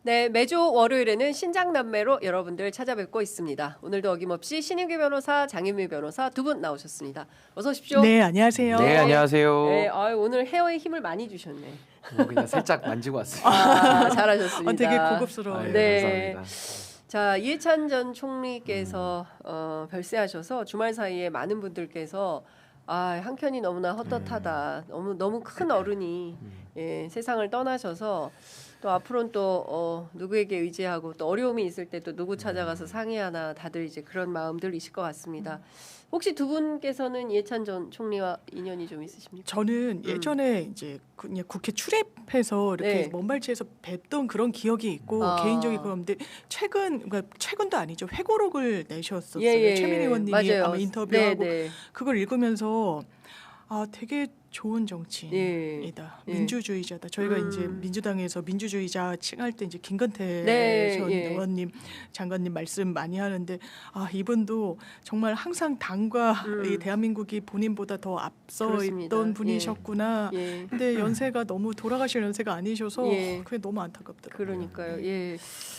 네, 매주 월요일에는 신장남매로 여러분들 찾아뵙고 있습니다. 오늘도 어김없이 신인규 변호사, 장윤미 변호사 두 분 나오셨습니다. 어서 오십시오. 네, 안녕하세요. 네, 안녕하세요. 네, 오늘 헤어에 힘을 많이 주셨네. 그냥 살짝 만지고 왔어요. 잘하셨습니다. 되게 고급스러워요. 네. 감사합니다. 자, 이해찬 전 총리께서 별세하셔서 주말 사이에 많은 분들께서 한켠이 너무나 헛헛하다. 너무 큰 어른이 세상을 떠나셔서 또 앞으로는 또 누구에게 의지하고 또 어려움이 있을 때 또 누구 찾아가서 상의하나 다들 이제 그런 마음들이실 것 같습니다. 혹시 두 분께서는 이해찬 전 총리와 인연이 좀 있으십니까? 저는 예전에 이제 그냥 국회 출입해서 이렇게 먼발치에서 뵙던 그런 기억이 있고 개인적인 그런데 그러니까 최근도 아니죠. 회고록을 내셨었어요. 최민희 의원님이 맞아요. 아마 인터뷰하고 그걸 읽으면서 되게 좋은 정치인이다. 민주주의자다. 저희가 이제 민주당에서 민주주의자 칭할 때 이제 김건태 전 의원님, 장관님 말씀 많이 하는데 이분도 정말 항상 당과 이 대한민국이 본인보다 더 앞서 그렇습니다. 있던 분이셨구나. 근데 연세가 너무 돌아가실 연세가 아니셔서 그게 너무 안타깝더라고요. 그러니까요.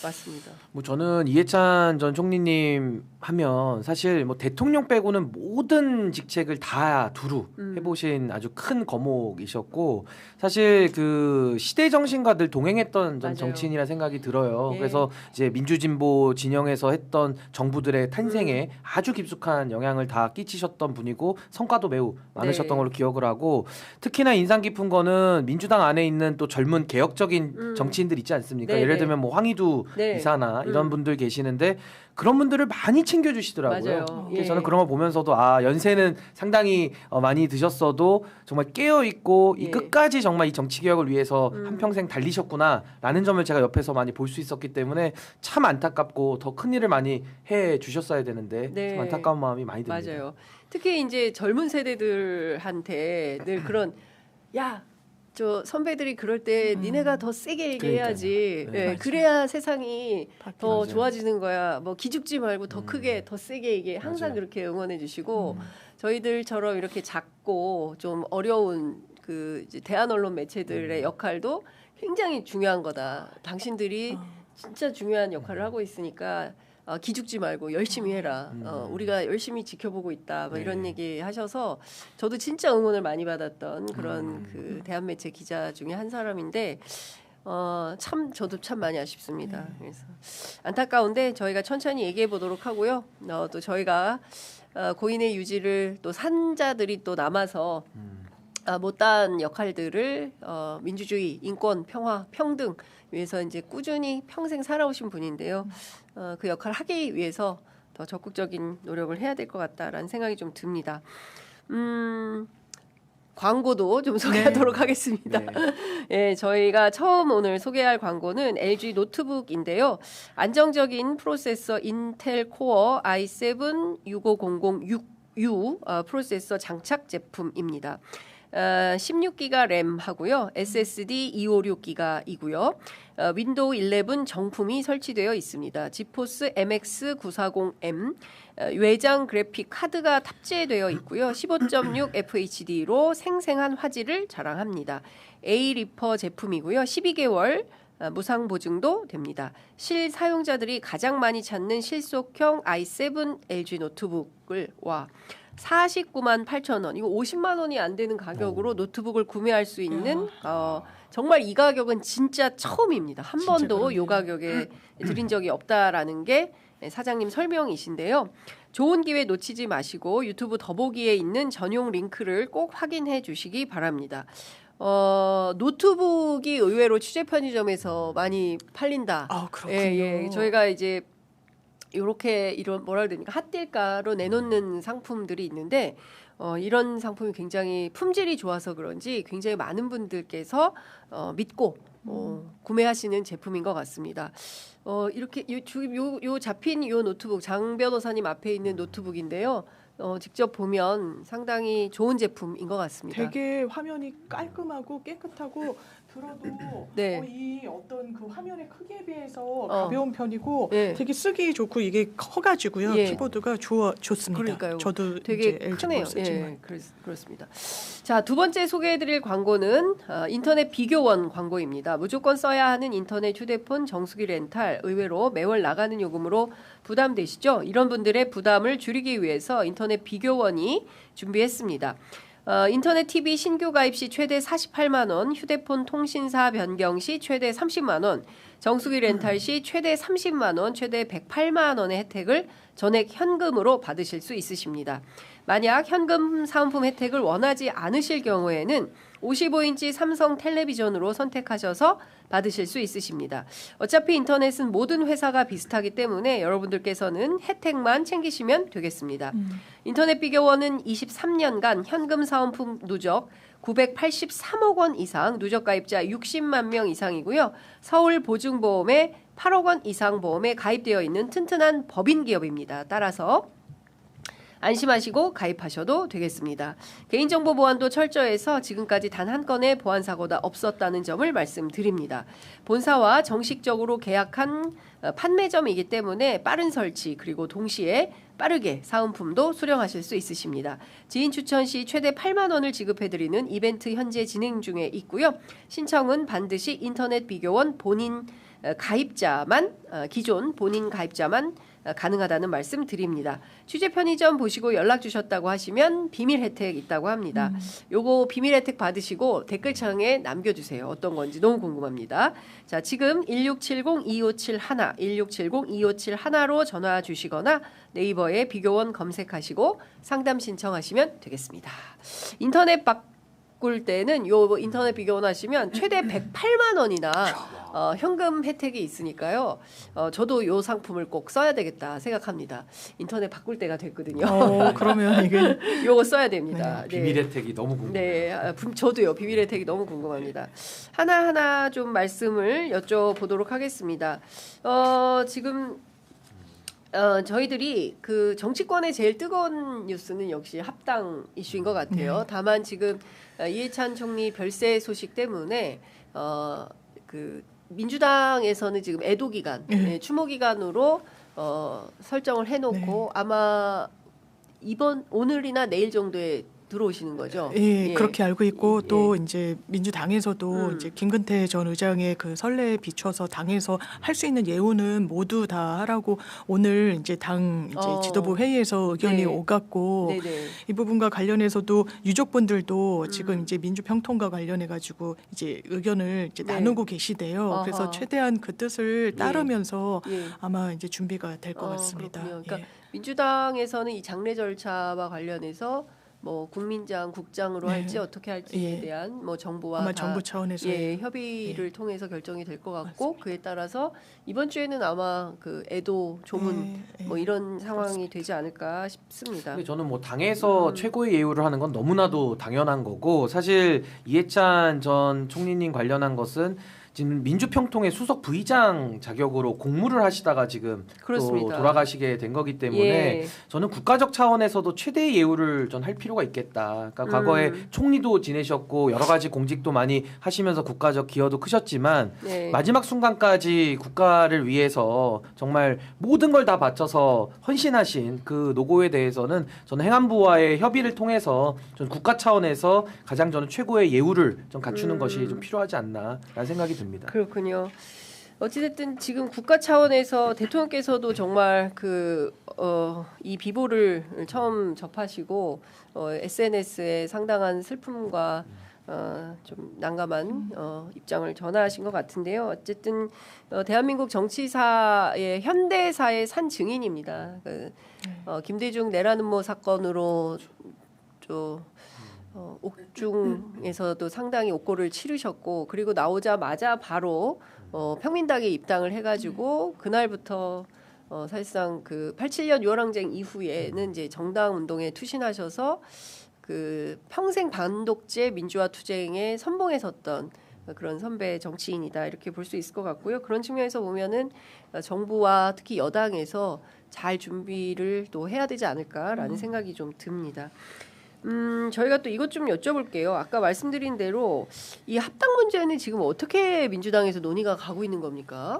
맞습니다. 뭐 저는 이해찬 전 총리님 하면 사실 뭐 대통령 빼고는 모든 직책을 다 두루 해보신 아주 큰 거목이셨고 사실 그 시대 정신과 늘 동행했던 전 정치인이라 생각이 들어요. 그래서 이제 민주진보 진영에서 했던 정부들의 탄생에 아주 깊숙한 영향을 다 끼치셨던 분이고 성과도 매우 많으셨던 걸로 기억을 하고 특히나 인상 깊은 거는 민주당 안에 있는 또 젊은 개혁적인 정치인들 있지 않습니까? 예를 들면 뭐 황희두 이사나 이런 분들 계시는데 그런 분들을 많이 챙겨주시더라고요. 그래서 저는 그런 걸 보면서도 연세는 상당히 많이 드셨어도 정말 깨어있고 이 끝까지 정말 이 정치개혁을 위해서 한평생 달리셨구나라는 점을 제가 옆에서 많이 볼 수 있었기 때문에 참 안타깝고 더 큰 일을 많이 해주셨어야 되는데 좀 안타까운 마음이 많이 듭니다. 맞아요. 특히 이제 젊은 세대들한테 늘 그런 저 선배들이 그럴 때 니네가 더 세게 얘기해야지. 그래야 세상이 더 좋아지는 거야. 뭐 기죽지 말고 더 크게 더 세게 얘기해. 항상 그렇게 응원해 주시고 저희들처럼 이렇게 작고 좀 어려운 그 이제 대한 언론 매체들의 역할도 굉장히 중요한 거다. 당신들이 진짜 중요한 역할을 하고 있으니까 기죽지 말고 열심히 해라. 우리가 열심히 지켜보고 있다. 뭐 이런 얘기 하셔서 저도 진짜 응원을 많이 받았던 그런 그 대한매체 기자 중에 한 사람인데 참 저도 참 많이 아쉽습니다. 그래서 안타까운데 저희가 천천히 얘기해 보도록 하고요. 또 저희가 고인의 유지를 또 산자들이 또 남아서 못다한 역할들을 민주주의, 인권, 평화, 평등 위해서 이제 꾸준히 평생 살아오신 분인데요. 그 역할을 하기 위해서 더 적극적인 노력을 해야 될 것 같다라는 생각이 좀 듭니다. 광고도 좀 소개하도록 하겠습니다. 저희가 처음 오늘 소개할 광고는 LG 노트북인데요. 안정적인 프로세서 인텔 코어 i7 6500U 프로세서 장착 제품입니다. 16기가 램 하고요. SSD 256기가이고요. 윈도우 11 정품이 설치되어 있습니다. 지포스 MX940M 외장 그래픽 카드가 탑재되어 있고요. 15.6 FHD로 생생한 화질을 자랑합니다. A-리퍼 제품이고요. 12개월 무상 보증도 됩니다. 실사용자들이 가장 많이 찾는 실속형 i7 LG 노트북을 49만 8천 원, 이거 50만 원이 안 되는 가격으로 노트북을 구매할 수 있는 정말 이 가격은 진짜 처음입니다. 한 번도 이 가격에 드린 적이 없다라는 게 사장님 설명이신데요. 좋은 기회 놓치지 마시고 유튜브 더보기에 있는 전용 링크를 꼭 확인해 주시기 바랍니다. 노트북이 의외로 취재 편의점에서 많이 팔린다. 그렇군요. 저희가 이제 이렇게 이런 뭐라 해야 됩니까? 핫딜가로 내놓는 상품들이 있는데 이런 상품이 굉장히 품질이 좋아서 그런지 굉장히 많은 분들께서 믿고 구매하시는 제품인 것 같습니다. 이렇게 요 잡힌 요 노트북 장 변호사님 앞에 있는 노트북인데요. 직접 보면 상당히 좋은 제품인 것 같습니다. 되게 화면이 깔끔하고 깨끗하고 들어도 네. 이 어떤 그 화면의 크기에 비해서 가벼운 편이고 예. 되게 쓰기 좋고 이게 커가지고요. 예. 키보드가 좋습니다. 그러니까요. 저도 되게 이제 LG 크네요. 거 쓰지만. 예, 그렇습니다. 자, 두 번째 소개해드릴 광고는 인터넷 비교원 광고입니다. 무조건 써야 하는 인터넷 휴대폰 정수기 렌탈 의외로 매월 나가는 요금으로 부담되시죠? 이런 분들의 부담을 줄이기 위해서 인터넷 비교원이 준비했습니다. 인터넷 TV 신규 가입 시 최대 48만 원, 휴대폰 통신사 변경 시 최대 30만 원, 정수기 렌탈 시 최대 30만 원, 최대 108만 원의 혜택을 전액 현금으로 받으실 수 있으십니다. 만약 현금 사은품 혜택을 원하지 않으실 경우에는 55인치 삼성 텔레비전으로 선택하셔서 받으실 수 있으십니다. 어차피 인터넷은 모든 회사가 비슷하기 때문에 여러분들께서는 혜택만 챙기시면 되겠습니다. 인터넷 비교원은 23년간 현금 사은품 누적 983억 원 이상, 누적 가입자 60만 명 이상이고요. 서울 보증보험에 8억 원 이상 보험에 가입되어 있는 튼튼한 법인 기업입니다. 따라서 안심하시고 가입하셔도 되겠습니다. 개인정보 보안도 철저해서 지금까지 단 한 건의 보안 사고가 없었다는 점을 말씀드립니다. 본사와 정식적으로 계약한 판매점이기 때문에 빠른 설치 그리고 동시에 빠르게 사은품도 수령하실 수 있으십니다. 지인 추천 시 최대 8만 원을 지급해드리는 이벤트 현재 진행 중에 있고요. 신청은 반드시 인터넷 비교원 본인 가입자만 기존 본인 가입자만 가능하다는 말씀 드립니다. 취재 편의점 보시고 연락 주셨다고 하시면 비밀 혜택 있다고 합니다. 요거 비밀 혜택 받으시고 댓글창에 남겨주세요. 어떤 건지 너무 궁금합니다. 자, 지금 1670-2571, 1670-2571로 전화 주시거나 네이버에 비교원 검색하시고 상담 신청하시면 되겠습니다. 인터넷 바꿀 때는 요 인터넷 비교원 하시면 최대 108만 원이나 현금 혜택이 있으니까요. 저도 요 상품을 꼭 써야 되겠다 생각합니다. 인터넷 바꿀 때가 됐거든요. 그러면 이게 요거 써야 됩니다. 네. 비밀 혜택이 너무 궁금해요. 네, 저도요. 비밀 혜택이 너무 궁금합니다. 하나하나 좀 말씀을 여쭤보도록 하겠습니다. 지금 저희들이 그 정치권의 제일 뜨거운 뉴스는 역시 합당 이슈인 것 같아요. 다만 지금 이해찬 총리 별세 소식 때문에 그 민주당에서는 지금 애도 기간, 추모 기간으로 설정을 해놓고 아마 오늘이나 내일 정도에 들어오시는 거죠. 예, 그렇게 알고 있고 또 이제 민주당에서도 이제 김근태 전 의장의 그 선례에 비춰서 당에서 할 수 있는 예우는 모두 다 하라고 오늘 이제 당 이제 지도부 회의에서 의견이 오갔고 이 부분과 관련해서도 유족분들도 지금 이제 민주평통과 관련해 가지고 이제 의견을 이제 나누고 계시대요. 그래서 최대한 그 뜻을 따르면서 아마 이제 준비가 될 것 같습니다. 그러니까 민주당에서는 이 장례 절차와 관련해서 뭐 국민장, 국장으로 할지 어떻게 할지에 대한 뭐 정부와 아마 정부 차원에서 협의를 통해서 결정이 될 것 같고 그에 따라서 이번 주에는 아마 그 애도 조문 뭐 이런 상황이 되지 않을까 싶습니다. 저는 뭐 당에서 최고의 예우를 하는 건 너무나도 당연한 거고 사실 이해찬 전 총리님 관련한 것은 지금 민주평통의 수석 부의장 자격으로 공무를 하시다가 지금 또 돌아가시게 된 거기 때문에 저는 국가적 차원에서도 최대의 예우를 전 할 필요가 있겠다. 그러니까 과거에 총리도 지내셨고 여러 가지 공직도 많이 하시면서 국가적 기여도 크셨지만 마지막 순간까지 국가를 위해서 정말 모든 걸 다 바쳐서 헌신하신 그 노고에 대해서는 저는 행안부와의 협의를 통해서 전 국가 차원에서 가장 저는 최고의 예우를 좀 갖추는 것이 좀 필요하지 않나라는 생각이 듭니다. 그렇군요. 어찌됐든 지금 국가 차원에서 대통령께서도 정말 이 비보를 처음 접하시고 SNS에 상당한 슬픔과 좀 난감한 입장을 전하신 것 같은데요. 어쨌든 대한민국 정치사의 현대사의 산 증인입니다. 김대중 내란음모 사건으로 옥중에서도 상당히 옥고를 치르셨고 그리고 나오자마자 바로 평민당에 입당을 해가지고 그날부터 사실상 그 87년 6월 항쟁 이후에는 이제 정당 운동에 투신하셔서 그 평생 반독재 민주화 투쟁에 선봉에 섰던 그런 선배 정치인이다 이렇게 볼 수 있을 것 같고요. 그런 측면에서 보면은 정부와 특히 여당에서 잘 준비를 또 해야 되지 않을까라는 생각이 좀 듭니다. 저희가 또 이것 좀 여쭤볼게요. 아까 말씀드린 대로 이 합당 문제는 지금 어떻게 민주당에서 논의가 가고 있는 겁니까?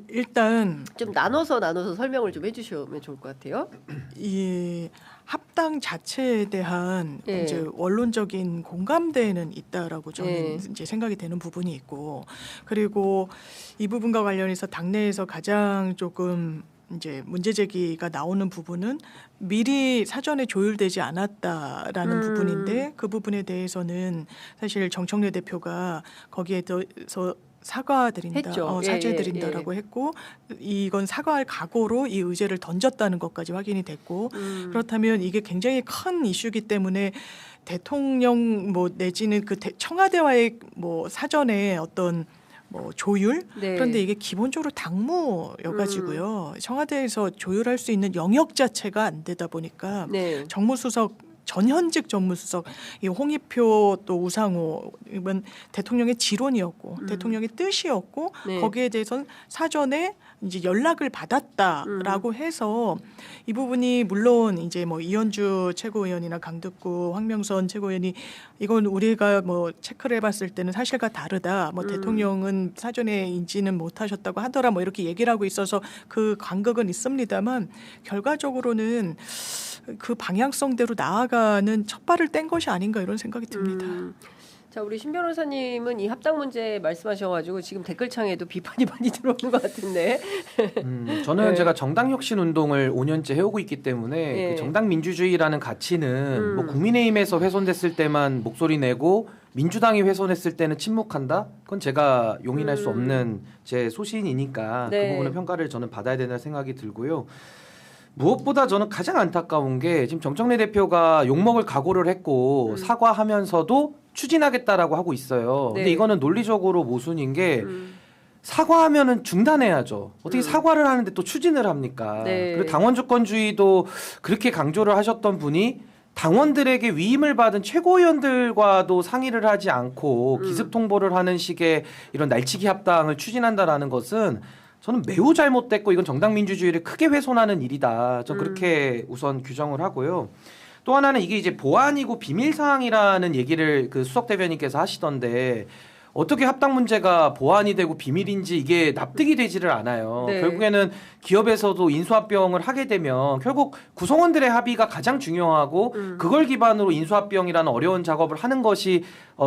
일단 좀 나눠서 설명을 좀 해주시면 좋을 것 같아요. 이 합당 자체에 대한 예. 이제 원론적인 공감대는 있다라고 저는 예. 이제 생각이 되는 부분이 있고, 그리고 이 부분과 관련해서 당내에서 가장 조금 이제 문제 제기가 나오는 부분은 미리 사전에 조율되지 않았다라는 부분인데, 그 부분에 대해서는 사실 정청래 대표가 거기에 대해서 사과드린다, 사죄드린다라고 했고, 이건 사과할 각오로 이 의제를 던졌다는 것까지 확인이 됐고, 그렇다면 이게 굉장히 큰 이슈이기 때문에 대통령 뭐 내지는 그 청와대와의 뭐 사전에 어떤 뭐 조율, 그런데 이게 기본적으로 당무여가지고요. 청와대에서 조율할 수 있는 영역 자체가 안 되다 보니까 정무수석, 전현직 정무수석, 이 홍익표 또 우상호 이건 대통령의 지론이었고 대통령의 뜻이었고 거기에 대해서는 사전에 이제 연락을 받았다라고 해서 이 부분이 물론 이제 뭐 이현주 최고위원이나 강득구 황명선 최고위원이 이건 우리가 뭐 체크를 해봤을 때는 사실과 다르다. 뭐 대통령은 사전에 인지는 못하셨다고 하더라. 뭐 이렇게 얘기를 하고 있어서 그 간극은 있습니다만 결과적으로는 그 방향성대로 나아가는 첫 발을 뗀 것이 아닌가 이런 생각이 듭니다. 자, 우리 신 변호사님은 이 합당 문제 말씀하셔가지고 지금 댓글창에도 비판이 많이 들어오는 것 같은데. 저는 제가 정당 혁신 운동을 5년째 해오고 있기 때문에 그 정당 민주주의라는 가치는 뭐 국민의힘에서 훼손됐을 때만 목소리 내고 민주당이 훼손했을 때는 침묵한다? 그건 제가 용인할 수 없는 제 소신이니까 그 부분의 평가를 저는 받아야 된다는 생각이 들고요. 무엇보다 저는 가장 안타까운 게 지금 정청래 대표가 욕먹을 각오를 했고 사과하면서도 추진하겠다라고 하고 있어요. 근데 이거는 논리적으로 모순인 게 사과하면은 중단해야죠. 어떻게 사과를 하는데 또 추진을 합니까? 그리고 당원 주권주의도 그렇게 강조를 하셨던 분이 당원들에게 위임을 받은 최고위원들과도 상의를 하지 않고 기습 통보를 하는 식의 이런 날치기 합당을 추진한다라는 것은 저는 매우 잘못됐고 이건 정당 민주주의를 크게 훼손하는 일이다. 전 그렇게 우선 규정을 하고요. 또 하나는 이게 이제 보안이고 비밀 사항이라는 얘기를 그 수석 대변인께서 하시던데 어떻게 합당 문제가 보안이 되고 비밀인지 이게 납득이 되지를 않아요. 결국에는 기업에서도 인수합병을 하게 되면 결국 구성원들의 합의가 가장 중요하고 그걸 기반으로 인수합병이라는 어려운 작업을 하는 것이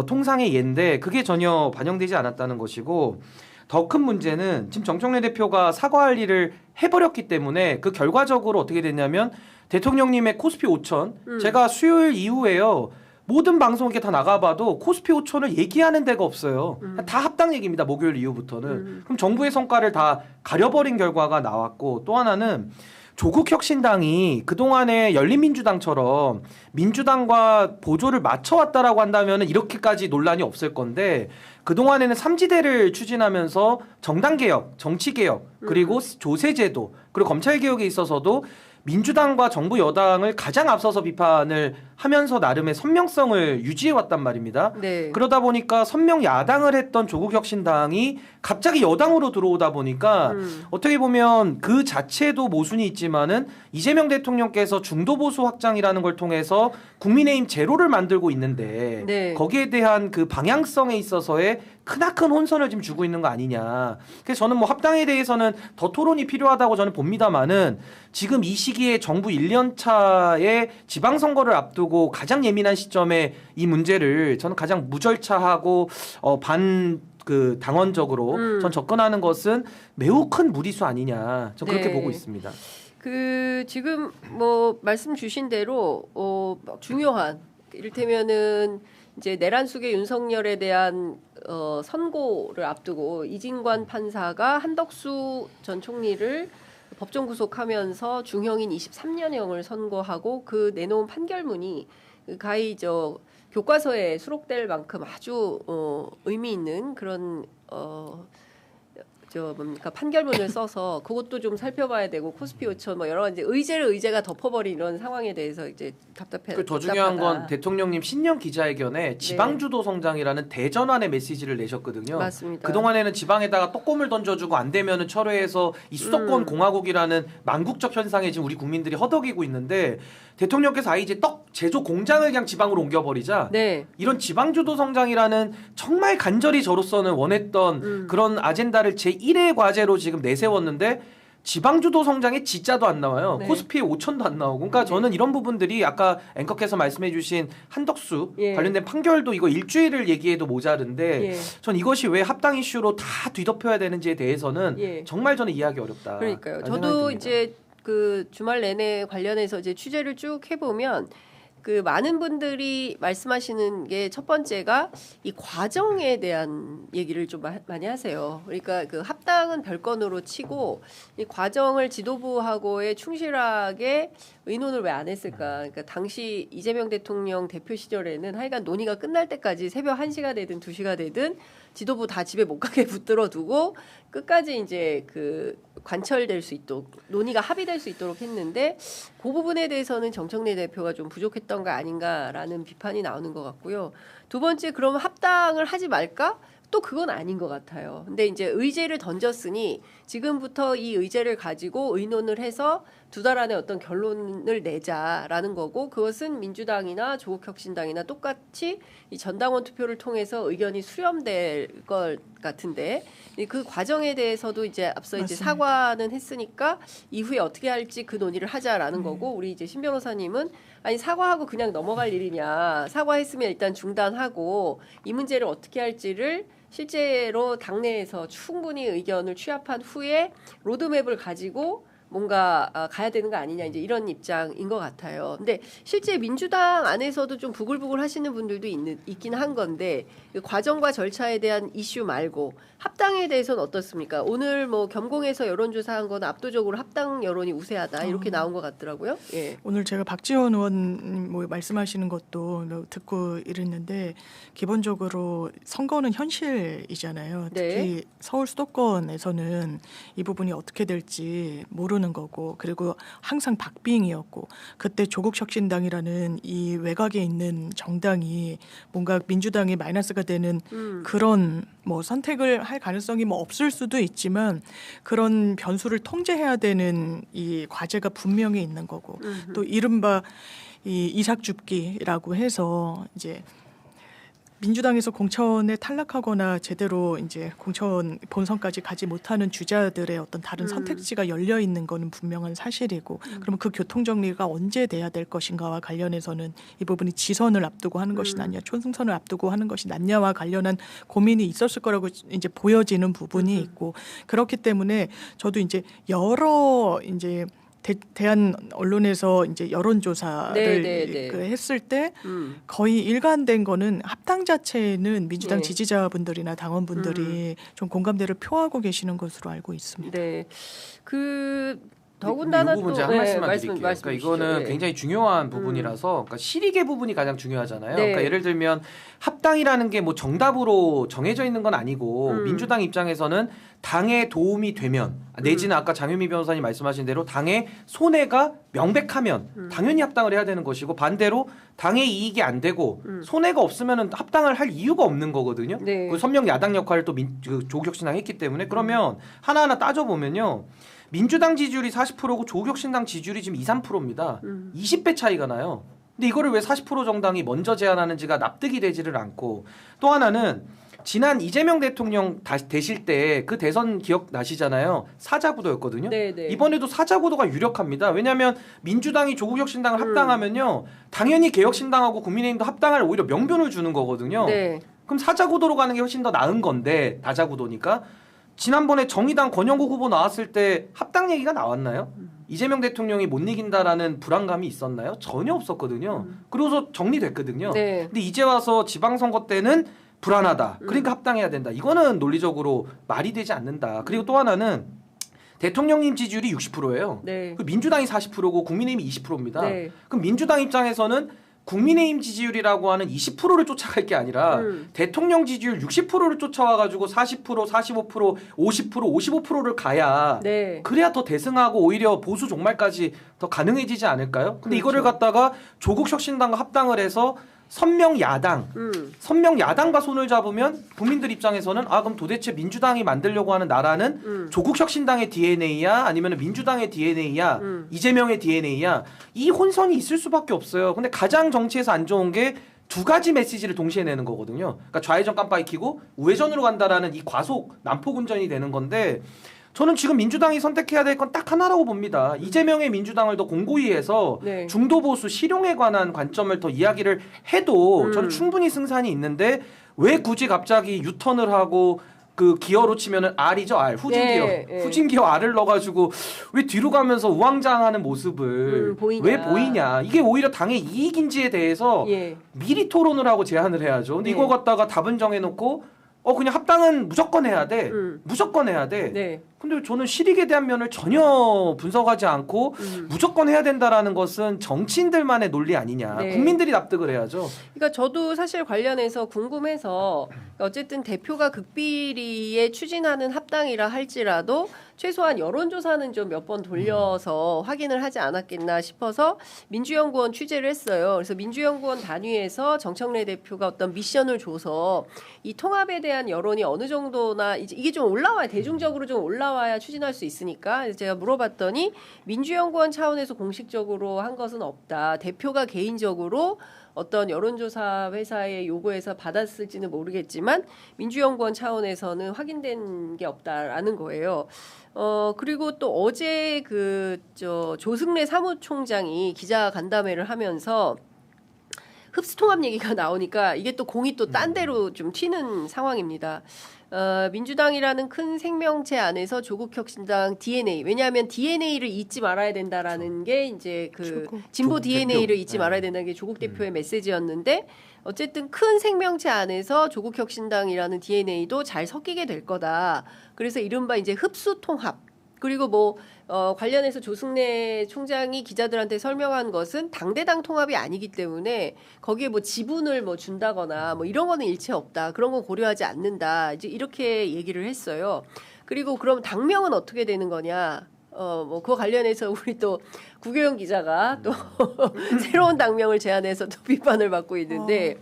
통상의 예인데 그게 전혀 반영되지 않았다는 것이고 더 큰 문제는 지금 정청래 대표가 사과할 일을 해버렸기 때문에 그 결과적으로 어떻게 됐냐면 대통령님의 코스피 5천 제가 수요일 이후에요. 모든 방송에 다 나가봐도 코스피 5천을 얘기하는 데가 없어요. 다 합당 얘기입니다. 목요일 이후부터는. 그럼 정부의 성과를 다 가려버린 결과가 나왔고 또 하나는 조국혁신당이 그동안에 열린민주당처럼 민주당과 보조를 맞춰왔다라고 한다면 이렇게까지 논란이 없을 건데 그동안에는 삼지대를 추진하면서 정당개혁, 정치개혁, 그리고 조세제도, 그리고 검찰개혁에 있어서도 민주당과 정부 여당을 가장 앞서서 비판을 하면서 나름의 선명성을 유지해왔단 말입니다. 그러다 보니까 선명 야당을 했던 조국혁신당이 갑자기 여당으로 들어오다 보니까 어떻게 보면 그 자체도 모순이 있지만은 이재명 대통령께서 중도보수 확장이라는 걸 통해서 국민의힘 제로를 만들고 있는데 거기에 대한 그 방향성에 있어서의 크나큰 혼선을 지금 주고 있는 거 아니냐. 그래서 저는 뭐 합당에 대해서는 더 토론이 필요하다고 저는 봅니다만은 지금 이 시기에 정부 1년 차에 지방선거를 앞두고 가장 예민한 시점에 이 문제를 저는 가장 무절차하고 그 당원적으로 전 접근하는 것은 매우 큰 무리수 아니냐. 저 그렇게 보고 있습니다. 그 지금 뭐 말씀 주신 대로 중요한 이를테면은 이제 내란 속의 윤석열에 대한 선고를 앞두고 이진관 판사가 한덕수 전 총리를 법정 구속하면서 중형인 23년형을 선고하고 그 내놓은 판결문이 가히 교과서에 수록될 만큼 아주 의미 있는 그런 판결문을 써서 그것도 좀 살펴봐야 되고 코스피 5천 뭐 여러 가지 의제가 덮어버린 이런 상황에 대해서 이제 더 중요한 건 대통령님 신년 기자회견에 지방주도 성장이라는 대전환의 메시지를 내셨거든요. 맞습니다. 그 동안에는 지방에다가 떡곰을 던져주고 안 되면은 철회해서 이 수도권 공화국이라는 망국적 현상에 지금 우리 국민들이 허덕이고 있는데 대통령께서 아예 이제 떡 제조 공장을 그냥 지방으로 옮겨버리자 이런 지방주도 성장이라는 정말 간절히 저로서는 원했던 그런 아젠다를 제1의 과제로 지금 내세웠는데 지방주도 성장에 지자도 안 나와요. 코스피에 5천도 안 나오고. 그러니까 저는 이런 부분들이 아까 앵커께서 말씀해 주신 한덕수 관련된 판결도 이거 일주일을 얘기해도 모자른데 전 이것이 왜 합당 이슈로 다 뒤덮여야 되는지에 대해서는 정말 저는 이해하기 어렵다. 그러니까요. 저도 이제 그 주말 내내 관련해서 이제 취재를 쭉 해보면 그 많은 분들이 말씀하시는 게 첫 번째가 이 과정에 대한 얘기를 좀 많이 하세요. 그러니까 그 합당은 별건으로 치고 이 과정을 지도부하고의 충실하게 의논을 왜 안 했을까? 그러니까 당시 이재명 대통령 대표 시절에는 하여간 논의가 끝날 때까지 새벽 1시가 되든 2시가 되든 지도부 다 집에 못 가게 붙들어 두고 끝까지 이제 그 관철될 수 있도록 논의가 합의될 수 있도록 했는데 그 부분에 대해서는 정청래 대표가 좀 부족했던 거 아닌가라는 비판이 나오는 것 같고요. 두 번째, 그러면 합당을 하지 말까? 또 그건 아닌 것 같아요. 근데 이제 의제를 던졌으니 지금부터 이 의제를 가지고 의논을 해서 2달 안에 어떤 결론을 내자라는 거고, 그것은 민주당이나 조국혁신당이나 똑같이 이 전당원 투표를 통해서 의견이 수렴될 것 같은데 그 과정에 대해서도 이제 앞서 이제 사과는 했으니까 이후에 어떻게 할지 그 논의를 하자라는 거고, 우리 이제 신 변호사님은 아니 사과하고 그냥 넘어갈 일이냐, 사과했으면 일단 중단하고 이 문제를 어떻게 할지를 실제로 당내에서 충분히 의견을 취합한 후에 로드맵을 가지고 뭔가 가야 되는 거 아니냐, 이제 이런 입장인 것 같아요. 근데 실제 민주당 안에서도 좀 부글부글 하시는 분들도 있긴 한 건데 그 과정과 절차에 대한 이슈 말고 합당에 대해서는 어떻습니까? 오늘 뭐 겸공에서 여론조사한 건 압도적으로 합당 여론이 우세하다 이렇게 나온 것 같더라고요. 예. 오늘 제가 박지원 의원 뭐 말씀하시는 것도 듣고 이랬는데 기본적으로 선거는 현실이잖아요. 특히 서울 수도권에서는 이 부분이 어떻게 될지 모르는 거고, 그리고 항상 박빙이었고, 그때 조국혁신당이라는 이 외곽에 있는 정당이 뭔가 민주당이 마이너스가 되는 그런 뭐 선택을 할 가능성이 뭐 없을 수도 있지만 그런 변수를 통제해야 되는 이 과제가 분명히 있는 거고, 또 이른바 이 이삭줍기라고 해서 이제 민주당에서 공천에 탈락하거나 제대로 이제 공천 본선까지 가지 못하는 주자들의 어떤 다른 선택지가 열려 있는 거는 분명한 사실이고, 그러면 그 교통 정리가 언제 돼야 될 것인가와 관련해서는 이 부분이 지선을 앞두고 하는 것이 낫냐, 초승선을 앞두고 하는 것이 낫냐와 관련한 고민이 있었을 거라고 이제 보여지는 부분이 있고, 그렇기 때문에 저도 이제 여러 이제 대한 언론에서 이제 여론조사를 했을 때 거의 일관된 거는 합당 자체는 민주당 지지자분들이나 당원분들이 좀 공감대를 표하고 계시는 것으로 알고 있습니다. 네, 더군다나 이 부분 한 말씀만 드릴게요. 그러니까 이거는 네. 굉장히 중요한 부분이라서 그러니까 실익의 부분이 가장 중요하잖아요. 그러니까 예를 들면 합당이라는 게 뭐 정답으로 정해져 있는 건 아니고 민주당 입장에서는 당에 도움이 되면 내지는 아까 장윤미 변호사님 말씀하신 대로 당의 손해가 명백하면 당연히 합당을 해야 되는 것이고, 반대로 당의 이익이 안 되고 손해가 없으면 합당을 할 이유가 없는 거거든요. 그 선명 야당 역할을 또 조국혁신당이 했기 때문에 그러면 하나하나 따져보면요. 민주당 지지율이 40%고 조국혁신당 지지율이 지금 2, 3%입니다. 20배 차이가 나요. 근데 이거를 왜 40% 정당이 먼저 제안하는지가 납득이 되지를 않고, 또 하나는 지난 이재명 대통령 되실 때 그 대선 기억나시잖아요. 사자구도였거든요. 이번에도 사자구도가 유력합니다. 왜냐하면 민주당이 조국혁신당을 합당하면요, 당연히 개혁신당하고 국민의힘도 합당할 오히려 명분을 주는 거거든요. 그럼 사자구도로 가는 게 훨씬 더 나은 건데, 다자구도니까. 지난번에 정의당 권영국 후보 나왔을 때 합당 얘기가 나왔나요? 이재명 대통령이 못 이긴다라는 불안감이 있었나요? 전혀 없었거든요. 그러고서 정리됐거든요. 근데 이제 와서 지방선거 때는 불안하다, 그러니까 합당해야 된다. 이거는 논리적으로 말이 되지 않는다. 그리고 또 하나는 대통령님 지지율이 60%예요. 민주당이 40%고 국민의힘이 20%입니다. 그럼 민주당 입장에서는 국민의힘 지지율이라고 하는 20%를 쫓아갈 게 아니라 대통령 지지율 60%를 쫓아와가지고 40%, 45%, 50%, 55%를 가야 네. 그래야 더 대승하고 오히려 보수 종말까지 더 가능해지지 않을까요? 근데 그렇죠. 이거를 갖다가 조국혁신당과 합당을 해서 선명 야당과 손을 잡으면 국민들 입장에서는 아 그럼 도대체 민주당이 만들려고 하는 나라는 조국혁신당의 DNA야 아니면 민주당의 DNA야 이재명의 DNA야 이 혼선이 있을 수밖에 없어요. 근데 가장 정치에서 안 좋은 게 두 가지 메시지를 동시에 내는 거거든요. 그러니까 좌회전 깜빡이 켜고 우회전으로 간다라는 이 과속 난폭 운전이 되는 건데 저는 지금 민주당이 선택해야 될 건 딱 하나라고 봅니다. 이재명의 민주당을 더 공고히 해서 네. 중도 보수 실용에 관한 관점을 더 이야기를 해도 저는 충분히 승산이 있는데 왜 굳이 갑자기 유턴을 하고 그 기어로 치면은 R이죠, R. 후진 기어. 네. 후진 기어 R을 넣어가지고 왜 뒤로 가면서 우왕좌왕하는 모습을 보이냐. 왜 보이냐. 이게 오히려 당의 이익인지에 대해서 예. 미리 토론을 하고 제안을 해야죠. 근데 네. 이거 갖다가 답은 정해놓고 그냥 합당은 무조건 해야 돼. 무조건 해야 돼. 네. 근데 저는 실익에 대한 면을 전혀 분석하지 않고 무조건 해야 된다라는 것은 정치인들만의 논리 아니냐. 네. 국민들이 납득을 해야죠. 그러니까 저도 사실 관련해서 궁금해서 어쨌든 대표가 극비리에 추진하는 합당이라 할지라도 최소한 여론조사는 좀 몇 번 돌려서 확인을 하지 않았겠나 싶어서 민주연구원 취재를 했어요. 그래서 민주연구원 단위에서 정청래 대표가 어떤 미션을 줘서 이 통합에 대한 여론이 어느 정도나 이게 좀 올라와야 대중적으로 좀 올라와야 추진할 수 있으니까 제가 물어봤더니 민주연구원 차원에서 공식적으로 한 것은 없다. 대표가 개인적으로 어떤 여론조사 회사의 요구에서 받았을지는 모르겠지만 민주연구원 차원에서는 확인된 게 없다라는 거예요. 그리고 또 어제 조승래 사무총장이 기자 간담회를 하면서 흡수통합 얘기가 나오니까 이게 또 공이 또 딴 데로 좀 튀는 상황입니다. 민주당이라는 큰 생명체 안에서 조국혁신당 DNA, 왜냐하면 DNA를 잊지 말아야 된다라는 게 이제 그 진보 DNA를 잊지 말아야 된다는 게 조국 대표의 메시지였는데 어쨌든 큰 생명체 안에서 조국혁신당이라는 DNA도 잘 섞이게 될 거다. 그래서 이른바 이제 흡수통합. 그리고 관련해서 조승래 총장이 기자들한테 설명한 것은 당대당 통합이 아니기 때문에 거기에 지분을 준다거나 이런 거는 일체 없다. 그런 건 고려하지 않는다. 이제 이렇게 얘기를 했어요. 그리고 그럼 당명은 어떻게 되는 거냐? 그거 관련해서 우리 또 구교영 기자가 또 새로운 당명을 제안해서 또 비판을 받고 있는데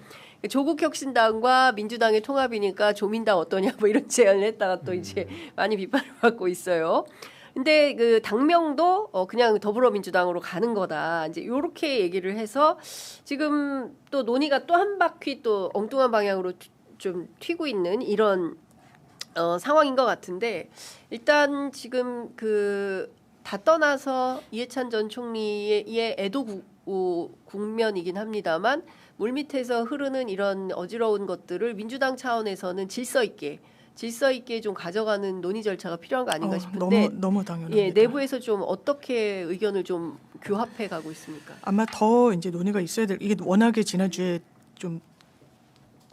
조국혁신당과 민주당의 통합이니까 조민당 어떠냐 이런 제안을 했다가 또 이제 많이 비판을 받고 있어요. 근데 그 당명도 그냥 더불어민주당으로 가는 거다. 이제 요렇게 얘기를 해서 지금 또 논의가 또 한 바퀴 또 엉뚱한 방향으로 좀 튀고 있는 이런 상황인 것 같은데 일단 지금 다 떠나서 이해찬 전 총리의 애도 국면이긴 합니다만 물밑에서 흐르는 이런 어지러운 것들을 민주당 차원에서는 질서 있게 좀 가져가는 논의 절차가 필요한 거 아닌가 싶은데 너무 당연합니다. 예, 내부에서 좀 어떻게 의견을 좀 교합해 가고 있습니까? 아마 더 이제 논의가 있어야 될 이게 워낙에 지난주에 좀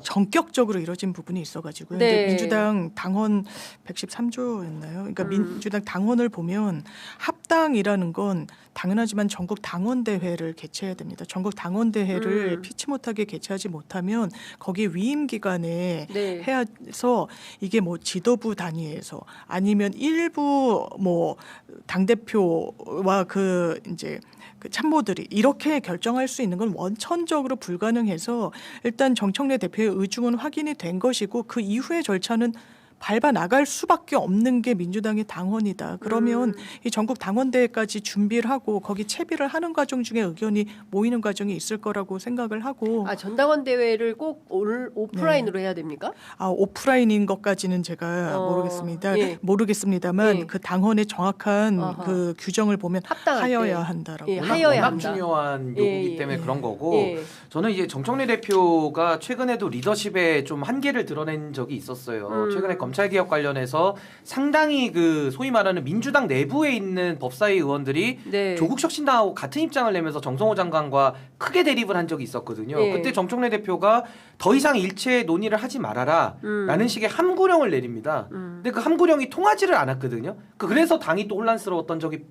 전격적으로 이뤄진 부분이 있어가지고요. 네. 이제 민주당 당원 113조였나요? 그러니까 민주당 당원을 보면 합당이라는 건 당연하지만 전국 당원대회를 개최해야 됩니다. 전국 당원대회를 피치 못하게 개최하지 못하면 거기에 위임 기간에 네. 해서 이게 지도부 단위에서 아니면 일부 당대표와 이제 참모들이 이렇게 결정할 수 있는 건 원천적으로 불가능해서 일단 정청래 대표의 의중은 확인이 된 것이고 그 이후의 절차는 밟아 나갈 수밖에 없는 게 민주당의 당원이다. 그러면 이 전국 당원대회까지 준비를 하고 거기 채비를 하는 과정 중에 의견이 모이는 과정이 있을 거라고 생각을 하고. 전당원 대회를 꼭 오프라인으로 해야 됩니까? 오프라인인 것까지는 제가 모르겠습니다. 예. 모르겠습니다만 예. 그 당원의 정확한 그 규정을 보면 하여야 한다라고. 예, 하여야 워낙 한다. 중요한 요구이기 예. 때문에 그런 거고 예. 저는 이제 정청래 대표가 최근에도 리더십에 좀 한계를 드러낸 적이 있었어요. 최근에 검찰개혁 관련해서 상당히 소위 말하는 민주당 내부에 있는 법사위 의원들이 네. 조국혁신당하고 같은 입장을 내면서 정성호 장관과 크게 대립을 한 적이 있었거든요. 예. 그때 정청래 대표가 더 이상 일체 논의를 하지 말아라 라는 식의 함구령을 내립니다. 근데 그 함구령이 통하지를 않았거든요. 그래서 당이 또 혼란스러웠던 적이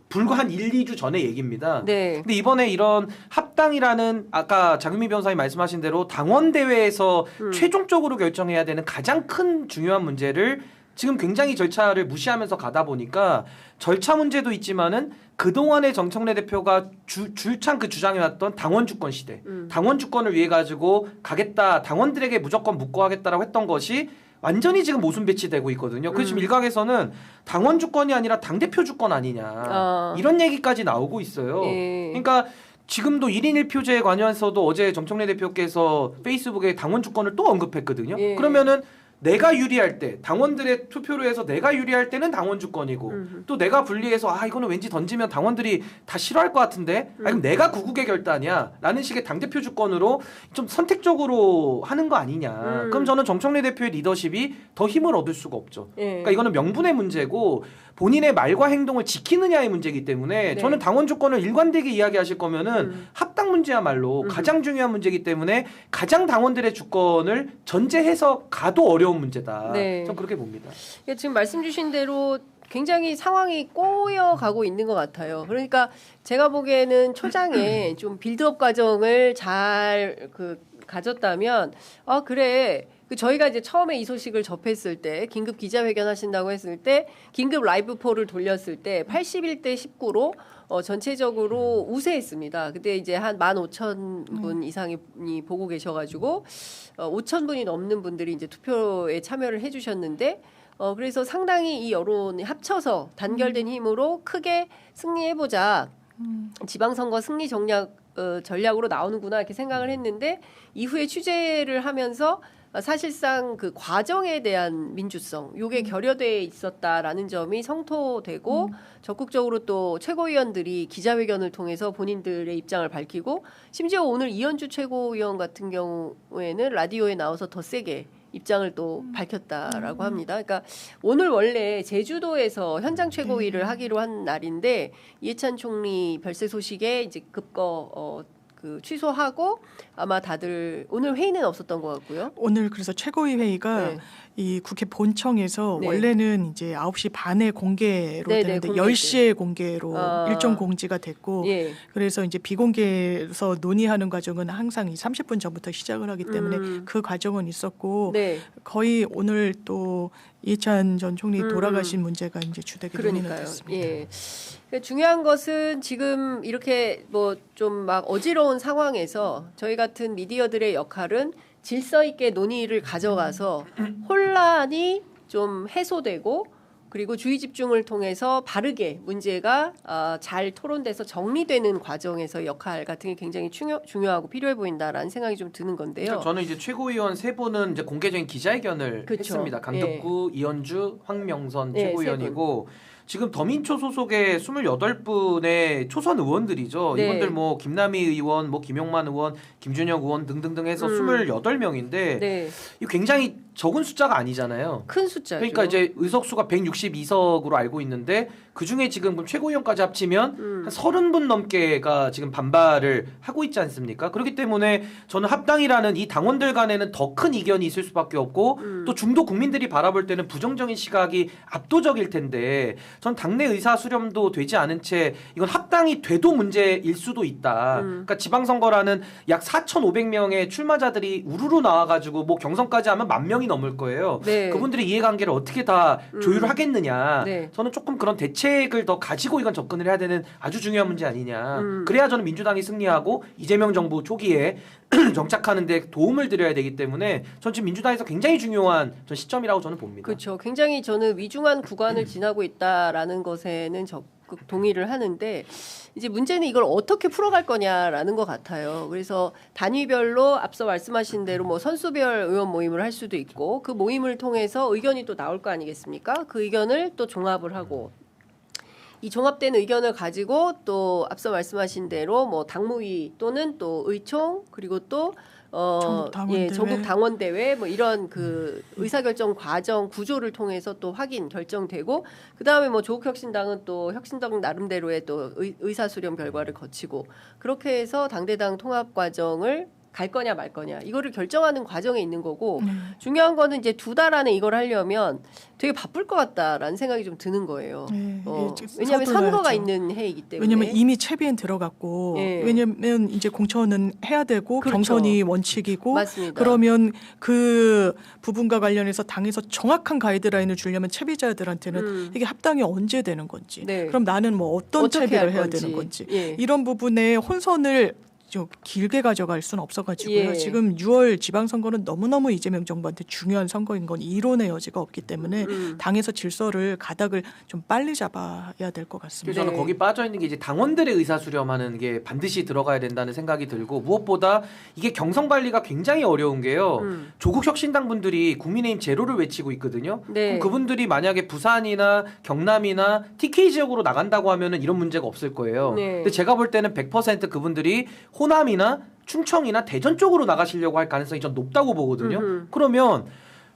불과 한 1, 2주 전의 얘기입니다. 네. 근데 이번에 이런 합당이라는 아까 장윤미 변호사님 말씀하신 대로 당원 대회에서 최종적으로 결정해야 되는 가장 큰 중요한 문제를 지금 굉장히 절차를 무시하면서 가다 보니까 절차 문제도 있지만은 그동안의 정청래 대표가 줄창 그 주장해왔던 당원 주권 시대, 당원 주권을 위해 가지고 가겠다, 당원들에게 무조건 묻고하겠다라고 했던 것이 완전히 지금 모순 배치되고 있거든요. 그래서 지금 일각에서는 당원 주권이 아니라 당대표 주권 아니냐 이런 얘기까지 나오고 있어요. 그러니까 지금도 1인 1표제에 관해서도 어제 정청래 대표께서 페이스북에 당원 주권을 또 언급했거든요. 그러면은 내가 유리할 때 당원들의 투표로 해서 내가 유리할 때는 당원 주권이고 또 내가 불리해서 이거는 왠지 던지면 당원들이 다 싫어할 것 같은데 그럼 내가 구국의 결단이야 라는 식의 당대표 주권으로 좀 선택적으로 하는 거 아니냐. 그럼 저는 정청래 대표의 리더십이 더 힘을 얻을 수가 없죠. 그러니까 이거는 명분의 문제고 본인의 말과 행동을 지키느냐의 문제이기 때문에 저는 당원 주권을 일관되게 이야기하실 거면은 합당 문제야말로 가장 중요한 문제이기 때문에 가장 당원들의 주권을 전제해서 가도 어려운 문제다. 전 그렇게 봅니다. 지금 말씀 주신 대로 굉장히 상황이 꼬여가고 있는 것 같아요. 그러니까 제가 보기에는 초장에 좀 빌드업 과정을 잘 가졌다면 그래. 저희가 이제 처음에 이 소식을 접했을 때 긴급 기자회견 하신다고 했을 때 긴급 라이브 폴을 돌렸을 때 81대 19로 전체적으로 우세했습니다. 그때 이제 한 15,000분 이상이 보고 계셔가지고 5,000분이 넘는 분들이 이제 투표에 참여를 해주셨는데 그래서 상당히 이 여론이 합쳐서 단결된 힘으로 크게 승리해보자. 지방선거 승리 전략으로 나오는구나 이렇게 생각을 했는데 이후에 취재를 하면서 사실상 그 과정에 대한 민주성, 요게 결여돼 있었다라는 점이 성토되고 적극적으로 또 최고위원들이 기자회견을 통해서 본인들의 입장을 밝히고 심지어 오늘 이현주 최고위원 같은 경우에는 라디오에 나와서 더 세게 입장을 또 밝혔다라고 합니다. 그러니까 오늘 원래 제주도에서 현장 최고위를 하기로 한 날인데 이해찬 총리 별세 소식에 이제 취소하고 아마 다들 오늘 회의는 없었던 것 같고요. 오늘 그래서 최고위 회의가 이 국회 본청에서 원래는 이제 9시 반에 공개로 되는데 10시에 공개로 일정 공지가 됐고 그래서 이제 비공개에서 논의하는 과정은 항상 30분 전부터 시작을 하기 때문에 그 과정은 있었고 거의 오늘 또 이해찬 전 총리 돌아가신 문제가 이제 주되게 논의가 됐습니다. 중요한 것은 지금 이렇게 좀 막 어지러운 상황에서 저희 같은 미디어들의 역할은 질서 있게 논의를 가져가서 혼란이 좀 해소되고 그리고 주의 집중을 통해서 바르게 문제가 잘 토론돼서 정리되는 과정에서 역할 같은 게 굉장히 중요하고 필요해 보인다라는 생각이 좀 드는 건데요. 그러니까 저는 이제 최고위원 세 분은 이제 공개적인 기자회견을 했습니다. 강덕구, 이현주, 황명선 최고위원이고 지금 더민초 소속의 28분의 초선 의원들이죠. 이분들 김남희 의원, 김용만 의원, 김준혁 의원 등등등 해서 28명인데 이 굉장히 적은 숫자가 아니잖아요. 큰 숫자죠. 그러니까 이제 의석수가 162석으로 알고 있는데 그중에 지금 최고위원까지 합치면 한 30분 넘게가 지금 반발을 하고 있지 않습니까? 그렇기 때문에 저는 합당이라는 이 당원들 간에는 더 큰 이견이 있을 수밖에 없고 또 중도 국민들이 바라볼 때는 부정적인 시각이 압도적일 텐데 전 당내 의사 수렴도 되지 않은 채 이건 합당이 돼도 문제일 수도 있다. 그러니까 지방선거라는 약 4,500명의 출마자들이 우르르 나와가지고 경선까지 하면 10,000명이 넘을 거예요. 그분들의 이해관계를 어떻게 다 조율을 하겠느냐. 저는 조금 그런 대책을 더 가지고 이건 접근을 해야 되는 아주 중요한 문제 아니냐. 그래야 저는 민주당이 승리하고 이재명 정부 초기에 정착하는 데 도움을 드려야 되기 때문에 전 지금 민주당에서 굉장히 중요한 시점이라고 저는 봅니다. 그렇죠. 굉장히 저는 위중한 구간을 지나고 있다라는 것에는 적극 동의를 하는데 이제 문제는 이걸 어떻게 풀어갈 거냐라는 것 같아요. 그래서 단위별로 앞서 말씀하신 대로 선수별 의원 모임을 할 수도 있고 그 모임을 통해서 의견이 또 나올 거 아니겠습니까? 그 의견을 또 종합을 하고 이 종합된 의견을 가지고 또 앞서 말씀하신 대로 당무위 또는 또 의총 그리고 또 전국 당원대회 이런 그 의사결정 과정 구조를 통해서 또 확인 결정되고 그 다음에 조국혁신당은 또 혁신당 나름대로의 또 의사수렴 결과를 거치고 그렇게 해서 당대당 통합 과정을 갈 거냐 말 거냐 이거를 결정하는 과정에 있는 거고 중요한 거는 이제 2달 안에 이걸 하려면 되게 바쁠 것 같다라는 생각이 좀 드는 거예요. 왜냐하면 선거가 있는 해이기 때문에. 왜냐하면 이미 채비엔 들어갔고 왜냐하면 이제 공천은 해야 되고 그렇죠. 경선이 원칙이고 맞습니다. 그러면 그 부분과 관련해서 당에서 정확한 가이드라인을 주려면 채비자들한테는 이게 합당이 언제 되는 건지 그럼 나는 뭐 어떤 채비를 해야 되는 건지 이런 부분에 혼선을 좀 길게 가져갈 수는 없어가지고요. 지금 6월 지방선거는 너무너무 이재명 정부한테 중요한 선거인 건 이론의 여지가 없기 때문에 당에서 질서를 가닥을 좀 빨리 잡아야 될 것 같습니다. 저는 거기 빠져 있는 게 이제 당원들의 의사 수렴하는 게 반드시 들어가야 된다는 생각이 들고 무엇보다 이게 경선 관리가 굉장히 어려운 게요. 조국 혁신당 분들이 국민의힘 제로를 외치고 있거든요. 그럼 그분들이 만약에 부산이나 경남이나 TK 지역으로 나간다고 하면은 이런 문제가 없을 거예요. 근데 제가 볼 때는 100% 그분들이 호남이나 충청이나 대전 쪽으로 나가시려고 할 가능성이 좀 높다고 보거든요. 그러면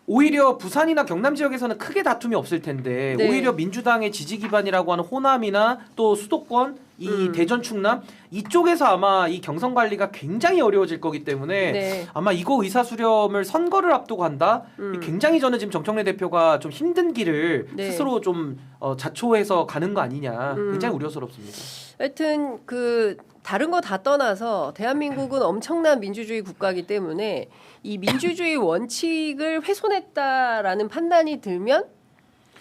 오히려 부산이나 경남 지역에서는 크게 다툼이 없을 텐데 오히려 민주당의 지지 기반이라고 하는 호남이나 또 수도권 이 대전 충남 이쪽에서 아마 이 경선 관리가 굉장히 어려워질 거기 때문에 아마 이거 의사 수렴을 선거를 앞두고 한다. 굉장히 저는 지금 정청래 대표가 좀 힘든 길을 스스로 좀 자초해서 가는 거 아니냐. 굉장히 우려스럽습니다. 하여튼 그 다른 거 다 떠나서 대한민국은 엄청난 민주주의 국가이기 때문에 이 민주주의 원칙을 훼손했다라는 판단이 들면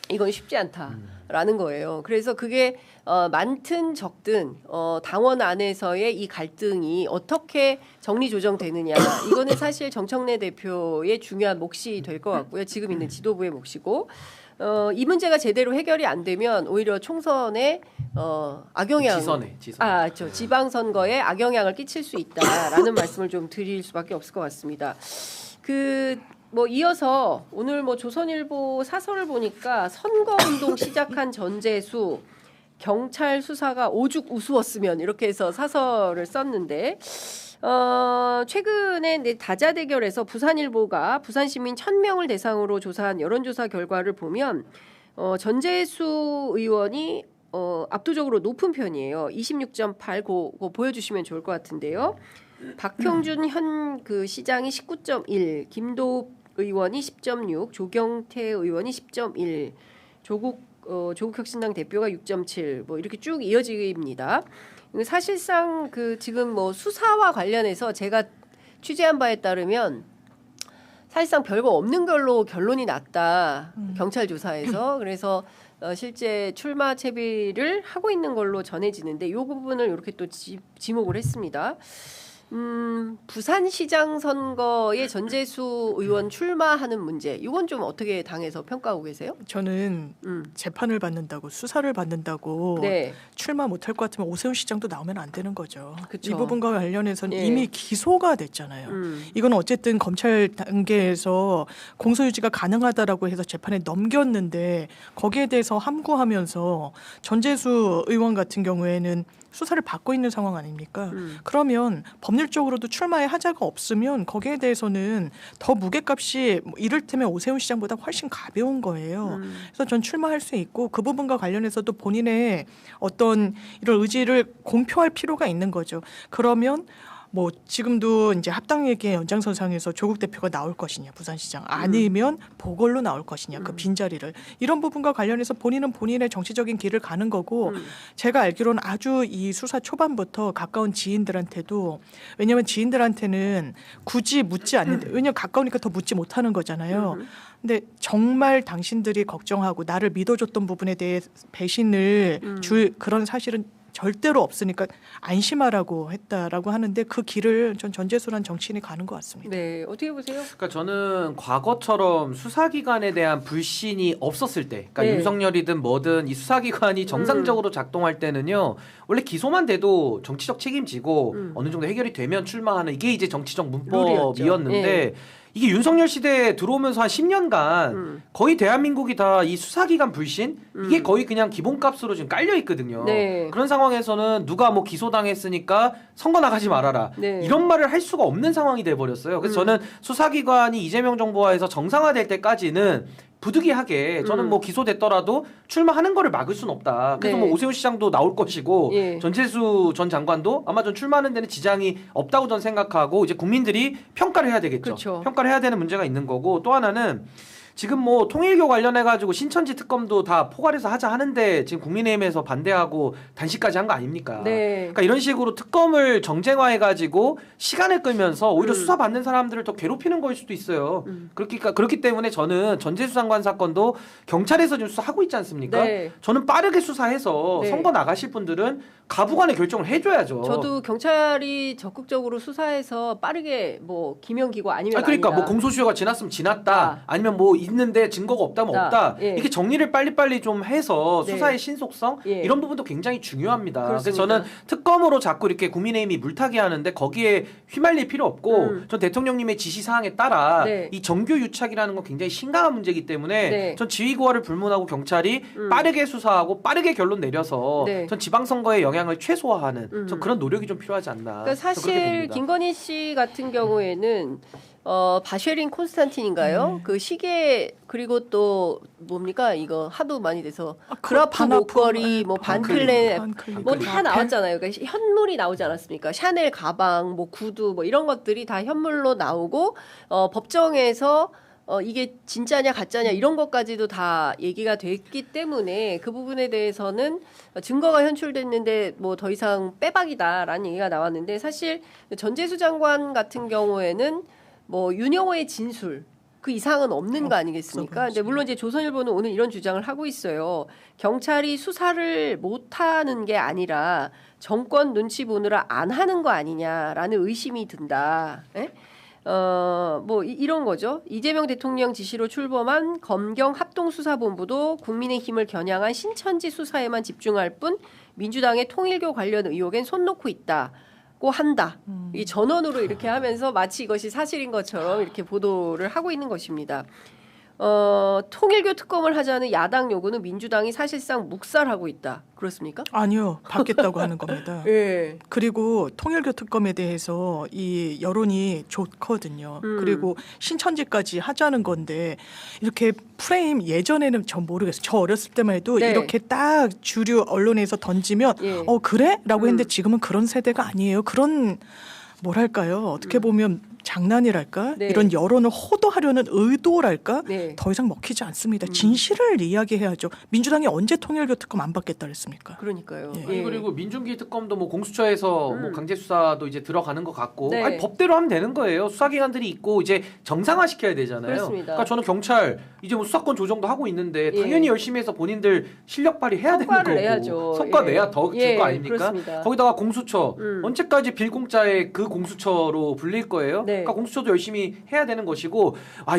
이건 쉽지 않다라는 거예요. 그래서 그게 많든 적든 당원 안에서의 이 갈등이 어떻게 정리조정되느냐 이거는 사실 정청래 대표의 중요한 몫이 될 것 같고요. 지금 있는 지도부의 몫이고 이 문제가 제대로 해결이 안 되면 오히려 총선에 악영향, 지방선거에 악영향을 끼칠 수 있다라는 말씀을 좀 드릴 수밖에 없을 것 같습니다. 뭐 이어서 오늘 뭐 조선일보 사설을 보니까 선거운동 시작한 전재수 경찰 수사가 오죽 우스웠으면 이렇게 해서 사설을 썼는데 최근에 다자대결에서 부산일보가 부산 시민 1000명을 대상으로 조사한 여론조사 결과를 보면 전재수 의원이 압도적으로 높은 편이에요. 26.8 그거 보여주시면 좋을 것 같은데요. 박형준 현 그 시장이 19.1, 김도읍 의원이 10.6, 조경태 의원이 10.1, 조국혁신당 대표가 6.7, 뭐 이렇게 쭉 이어집니다. 사실상 그 지금 뭐 수사와 관련해서 제가 취재한 바에 따르면 사실상 별거 없는 걸로 결론이 났다. 경찰 조사에서. 그래서 실제 출마 채비를 하고 있는 걸로 전해지는데 이 부분을 이렇게 또 지목을 했습니다. 부산시장 선거에 전재수 의원 출마하는 문제 이건 좀 어떻게 당에서 평가하고 계세요? 저는 재판을 받는다고 수사를 받는다고 출마 못할 것 같으면 오세훈 시장도 나오면 안 되는 거죠. 그쵸. 이 부분과 관련해서는 이미 기소가 됐잖아요. 이건 어쨌든 검찰 단계에서 공소유지가 가능하다라고 해서 재판에 넘겼는데 거기에 대해서 함구하면서 전재수 의원 같은 경우에는 수사를 받고 있는 상황 아닙니까? 그러면 법률적으로도 출마의 하자가 없으면 거기에 대해서는 더 무게값이 이를테면 오세훈 시장보다 훨씬 가벼운 거예요. 그래서 전 출마할 수 있고 그 부분과 관련해서도 본인의 어떤 이런 의지를 공표할 필요가 있는 거죠. 그러면 뭐 지금도 이제 합당 얘기의 연장선상에서 조국 대표가 나올 것이냐 부산시장 아니면 보궐로 나올 것이냐 그 빈자리를 이런 부분과 관련해서 본인은 본인의 정치적인 길을 가는 거고 제가 알기로는 아주 이 수사 초반부터 가까운 지인들한테도 왜냐하면 지인들한테는 굳이 묻지 않는데 왜냐하면 가까우니까 더 묻지 못하는 거잖아요. 근데 정말 당신들이 걱정하고 나를 믿어줬던 부분에 대해 배신을 줄 그런 사실은 절대로 없으니까 안심하라고 했다라고 하는데 그 길을 전 전재수란 정치인이 가는 것 같습니다. 네, 어떻게 보세요? 그러니까 저는 과거처럼 수사기관에 대한 불신이 없었을 때, 그러니까 윤석열이든 뭐든 이 수사기관이 정상적으로 작동할 때는요, 원래 기소만 돼도 정치적 책임지고 어느 정도 해결이 되면 출마하는 이게 이제 정치적 문법이었는데. 이게 윤석열 시대에 들어오면서 한 10년간 거의 대한민국이 다 이 수사기관 불신 이게 거의 그냥 기본값으로 지금 깔려 있거든요. 그런 상황에서는 누가 뭐 기소당했으니까 선거 나가지 말아라 이런 말을 할 수가 없는 상황이 돼버렸어요. 그래서 저는 수사기관이 이재명 정부와에서 정상화될 때까지는 부득이하게 저는 뭐 기소됐더라도 출마하는 거를 막을 수는 없다. 그래서 네. 뭐 오세훈 시장도 나올 것이고 예. 전재수 전 장관도 아마 전 출마하는 데는 지장이 없다고 전 생각하고 이제 국민들이 평가를 해야 되겠죠. 그렇죠. 평가를 해야 되는 문제가 있는 거고 또 하나는 지금 뭐 통일교 관련해 가지고 신천지 특검도 다 포괄해서 하자 하는데 지금 국민의힘에서 반대하고 단식까지 한 거 아닙니까? 네. 그러니까 이런 식으로 특검을 정쟁화해 가지고 시간을 끌면서 오히려 수사 받는 사람들을 더 괴롭히는 거일 수도 있어요. 그렇기 때문에 저는 전재수 장관 사건도 경찰에서 지금 수사하고 있지 않습니까? 네. 저는 빠르게 수사해서 네. 선거 나가실 분들은 가부간의 결정을 해줘야죠. 저도 경찰이 적극적으로 수사해서 빠르게 뭐 기명기고 아니면 그러니까 아니다. 뭐 공소시효가 지났으면 지났다. 아니면 뭐 있는데 증거가 없다면 없다. 예. 이렇게 정리를 빨리빨리 좀 해서 네. 수사의 신속성 예. 이런 부분도 굉장히 중요합니다. 그래서 그렇습니다. 저는 특검으로 자꾸 이렇게 국민의힘이 물타기 하는데 거기에 휘말릴 필요 없고 전 대통령님의 지시 사항에 따라 네. 이 정규 유착이라는 건 굉장히 심각한 문제이기 때문에 네. 전 지휘고하를 불문하고 경찰이 빠르게 수사하고 빠르게 결론 내려서 네. 전 지방선거의 영향을 최소화하는 전 그런 노력이 좀 필요하지 않나. 그러니까 저 그렇게 사실 봅니다. 김건희 씨 같은 경우에는 바쉐린 콘스탄틴인가요? 그 시계 그리고 또 뭡니까 이거 하도 많이 돼서 그라프 반하프, 목걸이 뭐 반클레 반클립. 뭐 다 나왔잖아요. 그러니까 현물이 나오지 않았습니까? 샤넬 가방, 뭐 구두 뭐 이런 것들이 다 현물로 나오고 법정에서 이게 진짜냐 가짜냐 이런 것까지도 다 얘기가 됐기 때문에 그 부분에 대해서는 증거가 현출됐는데 뭐 더 이상 빼박이다라는 얘기가 나왔는데 사실 전재수 장관 같은 경우에는 뭐 윤영호의 진술 그 이상은 없는 거 아니겠습니까? 근데 물론 이제 조선일보는 오늘 이런 주장을 하고 있어요. 경찰이 수사를 못하는 게 아니라 정권 눈치 보느라 안 하는 거 아니냐라는 의심이 든다. 에? 뭐 이런 거죠. 이재명 대통령 지시로 출범한 검경 합동수사본부도 국민의힘을 겨냥한 신천지 수사에만 집중할 뿐 민주당의 통일교 관련 의혹엔 손 놓고 있다고 한다. 이 전원으로 이렇게 하면서 마치 이것이 사실인 것처럼 이렇게 보도를 하고 있는 것입니다. 통일교 특검을 하자는 야당 요구는 민주당이 사실상 묵살하고 있다. 그렇습니까? 아니요, 받겠다고 하는 겁니다. 예. 그리고 통일교 특검에 대해서 이 여론이 좋거든요. 그리고 신천지까지 하자는 건데 이렇게 프레임 예전에는 전 모르겠어요. 저 어렸을 때만 해도 네. 이렇게 딱 주류 언론에서 던지면 예. 그래? 라고 했는데 지금은 그런 세대가 아니에요. 그런 뭐랄까요? 어떻게 보면 장난이랄까? 네. 이런 여론을 호도하려는 의도랄까? 네. 더 이상 먹히지 않습니다. 진실을 이야기해야죠. 민주당이 언제 통일교 특검 안 받겠다 그랬습니까? 그러니까요. 예. 예. 그리고 민중기 특검도 뭐 공수처에서 뭐 강제 수사도 이제 들어가는 것 같고 네. 아니, 법대로 하면 되는 거예요. 수사기관들이 있고 이제 정상화 시켜야 되잖아요. 그렇습니다. 그러니까 저는 경찰 이제 뭐 수사권 조정도 하고 있는데 예. 당연히 열심히 해서 본인들 실력 발휘해야 되는 성과를 거고 내야죠. 성과 예. 내야 더 줄 예, 거 아닙니까? 그렇습니다. 거기다가 공수처 언제까지 빌공짜에 그 공수처로 불릴 거예요? 네. 그러니까 공수처도 열심히 해야 되는 것이고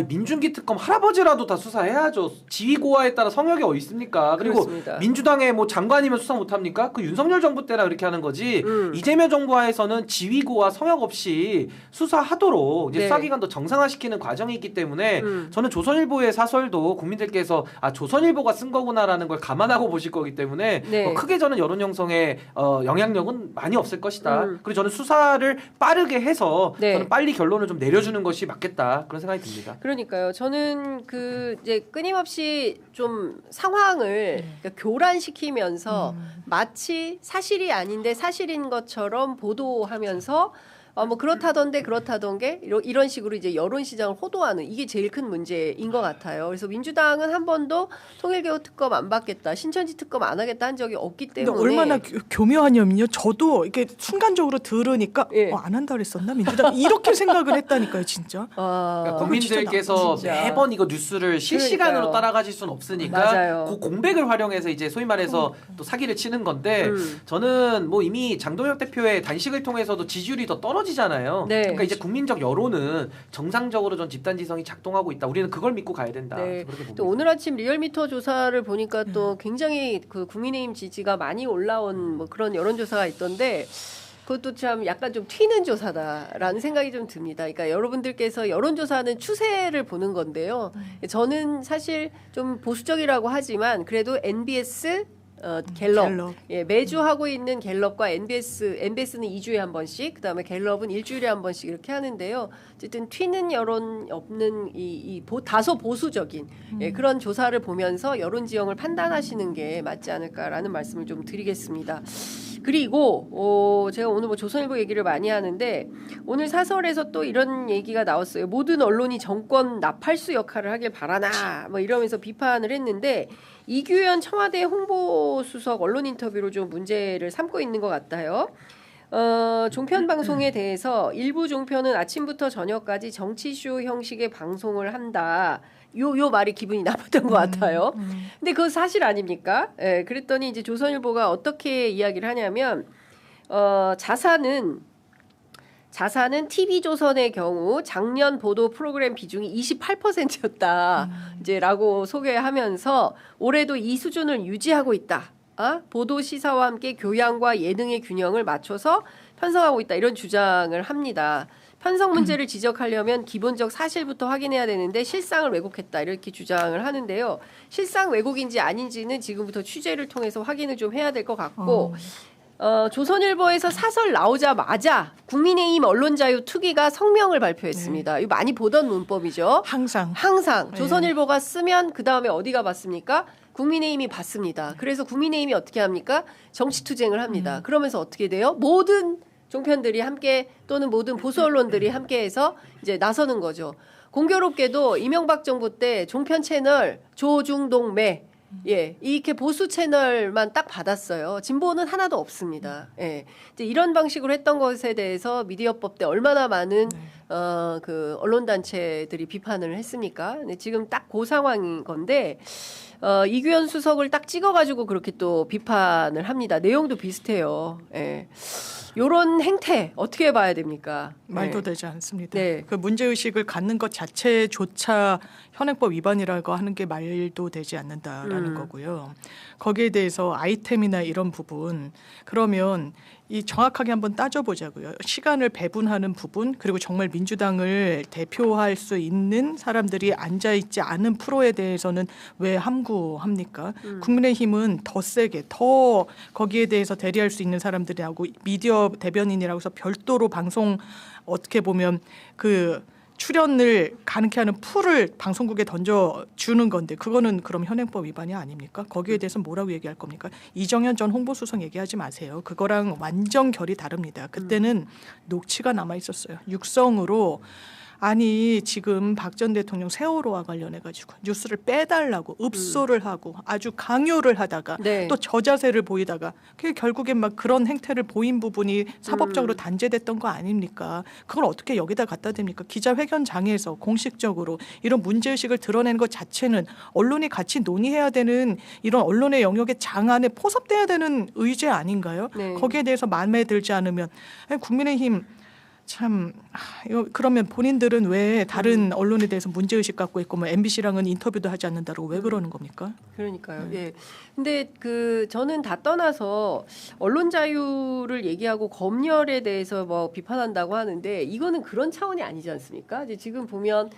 민중기 특검 할아버지라도 다 수사해야죠. 지휘고하에 따라 성역이 어디 있습니까? 그리고 그렇습니다. 민주당의 뭐 장관이면 수사 못합니까? 그 윤석열 정부 때나 그렇게 하는 거지. 이재명 정부 하에서는 지휘고와 성역 없이 수사하도록 이제 네. 수사기관도 정상화시키는 과정이 있기 때문에 저는 조선일보의 사설도 국민들께서 조선일보가 쓴 거구나라는 걸 감안하고 보실 거기 때문에 네. 크게 저는 여론 형성에 영향력은 많이 없을 것이다. 그리고 저는 수사를 빠르게 해서 네. 저는 빨리 결론을 좀 내려주는 것이 맞겠다 그런 생각이 듭니다. 그러니까요. 저는 그 이제 끊임없이 좀 상황을 그러니까 교란시키면서 마치 사실이 아닌데 사실인 것처럼 보도하면서 뭐 그렇다던데 그렇다던게 이런 식으로 이제 여론 시장을 호도하는 이게 제일 큰 문제인 것 같아요. 그래서 민주당은 한 번도 통일교 특검 안 받겠다, 신천지 특검 안 하겠다 한 적이 없기 때문에 얼마나 교묘하냐면요. 저도 이렇게 순간적으로 들으니까 예. 안 한다 그랬었나 민주당 이렇게 생각을 했다니까요, 진짜. 그러니까 국민들께서 진짜. 매번 이거 뉴스를 실시간으로 그러니까요. 따라가실 수는 없으니까 맞아요. 그 공백을 활용해서 이제 소위 말해서 또 사기를 치는 건데 저는 뭐 이미 장동혁 대표의 단식을 통해서도 지지율이 더 떨어지잖아요. 네. 그러니까 이제 국민적 여론은 정상적으로 전 집단지성이 작동하고 있다. 우리는 그걸 믿고 가야 된다. 네. 그렇게 봅니다. 또 오늘 아침 리얼미터 조사를 보니까 또 굉장히 그 국민의힘 지지가 많이 올라온 뭐 그런 여론조사가 있던데 그것도 참 약간 좀 튀는 조사다라는 생각이 좀 듭니다. 그러니까 여러분들께서 여론조사는 추세를 보는 건데요. 저는 사실 좀 보수적이라고 하지만 그래도 NBS 갤럽. 예, 매주 하고 있는 갤럽과 NBS는 2주에 한 번씩, 그다음에 갤럽은 일주일에 한 번씩 이렇게 하는데요. 어쨌든 튀는 여론 없는 다소 보수적인 예, 그런 조사를 보면서 여론 지형을 판단하시는 게 맞지 않을까라는 말씀을 좀 드리겠습니다. 그리고 제가 오늘 뭐 조선일보 얘기를 많이 하는데 오늘 사설에서 또 이런 얘기가 나왔어요. 모든 언론이 정권 나팔수 역할을 하길 바라나 뭐 이러면서 비판을 했는데 이규현 청와대 홍보수석 언론 인터뷰로 좀 문제를 삼고 있는 것 같아요. 종편 방송에 대해서 일부 종편은 아침부터 저녁까지 정치쇼 형식의 방송을 한다. 요 말이 기분이 나빴던 것 같아요. 근데 그거 사실 아닙니까? 예, 그랬더니 이제 조선일보가 어떻게 이야기를 하냐면 자사는 TV조선의 경우 작년 보도 프로그램 비중이 28%였다. 이제라고 소개하면서 올해도 이 수준을 유지하고 있다. 보도 시사와 함께 교양과 예능의 균형을 맞춰서 편성하고 있다. 이런 주장을 합니다. 편성 문제를 지적하려면 기본적 사실부터 확인해야 되는데 실상을 왜곡했다. 이렇게 주장을 하는데요. 실상 왜곡인지 아닌지는 지금부터 취재를 통해서 확인을 좀 해야 될 것 같고 조선일보에서 사설 나오자마자 국민의힘 언론자유 투기가 성명을 발표했습니다. 이거 많이 보던 문법이죠. 항상. 조선일보가 쓰면 그 다음에 어디가 받습니까? 국민의힘이 받습니다. 그래서 국민의힘이 어떻게 합니까? 정치투쟁을 합니다. 그러면서 어떻게 돼요? 모든 종편들이 함께 또는 모든 보수 언론들이 함께해서 이제 나서는 거죠. 공교롭게도 이명박 정부 때 종편 채널 조중동매 예, 이렇게 보수 채널만 딱 받았어요. 진보는 하나도 없습니다. 예, 이제 이런 방식으로 했던 것에 대해서 미디어법 때 얼마나 많은 그 언론 단체들이 비판을 했습니까? 근데 지금 딱 그 상황인 건데 이규현 수석을 딱 찍어가지고 그렇게 또 비판을 합니다. 내용도 비슷해요. 예. 요런 행태 어떻게 봐야 됩니까? 말도 되지 않습니다. 네. 그 문제의식을 갖는 것 자체조차 현행법 위반이라고 하는 게 말도 되지 않는다라는 거고요. 거기에 대해서 아이템이나 이런 부분 그러면 이 정확하게 한번 따져보자고요. 시간을 배분하는 부분 그리고 정말 민주당을 대표할 수 있는 사람들이 앉아있지 않은 프로에 대해서는 왜 함구합니까? 국민의힘은 더 세게 더 거기에 대해서 대리할 수 있는 사람들하고 미디어 대변인이라고 해서 별도로 방송 어떻게 보면 그 출연을 가능케 하는 풀을 방송국에 던져주는 건데 그거는 그럼 현행법 위반이 아닙니까? 거기에 대해서 뭐라고 얘기할 겁니까? 이정현 전 홍보수석 얘기하지 마세요. 그거랑 완전 결이 다릅니다. 그때는 녹취가 남아있었어요. 육성으로 아니 지금 박 전 대통령 세월호와 관련해가지고 뉴스를 빼달라고 읍소를 하고 아주 강요를 하다가 네. 또 저자세를 보이다가 그게 결국엔 막 그런 행태를 보인 부분이 사법적으로 단죄됐던 거 아닙니까? 그걸 어떻게 여기다 갖다 댑니까? 기자회견장에서 공식적으로 이런 문제의식을 드러내는 것 자체는 언론이 같이 논의해야 되는 이런 언론의 영역의 장안에 포섭돼야 되는 의제 아닌가요? 네. 거기에 대해서 마음에 들지 않으면 국민의힘 참 이거 그러면 본인들은 왜 다른 언론에 대해서 문제의식 갖고 있고 뭐 MBC랑은 인터뷰도 하지 않는다고 왜 그러는 겁니까? 그러니까요. 예. 근데 저는 다 떠나서 언론 자유를 얘기하고 검열에 대해서 뭐 비판한다고 하는데 이거는 그런 차원이 아니지 않습니까? 이제 지금 보면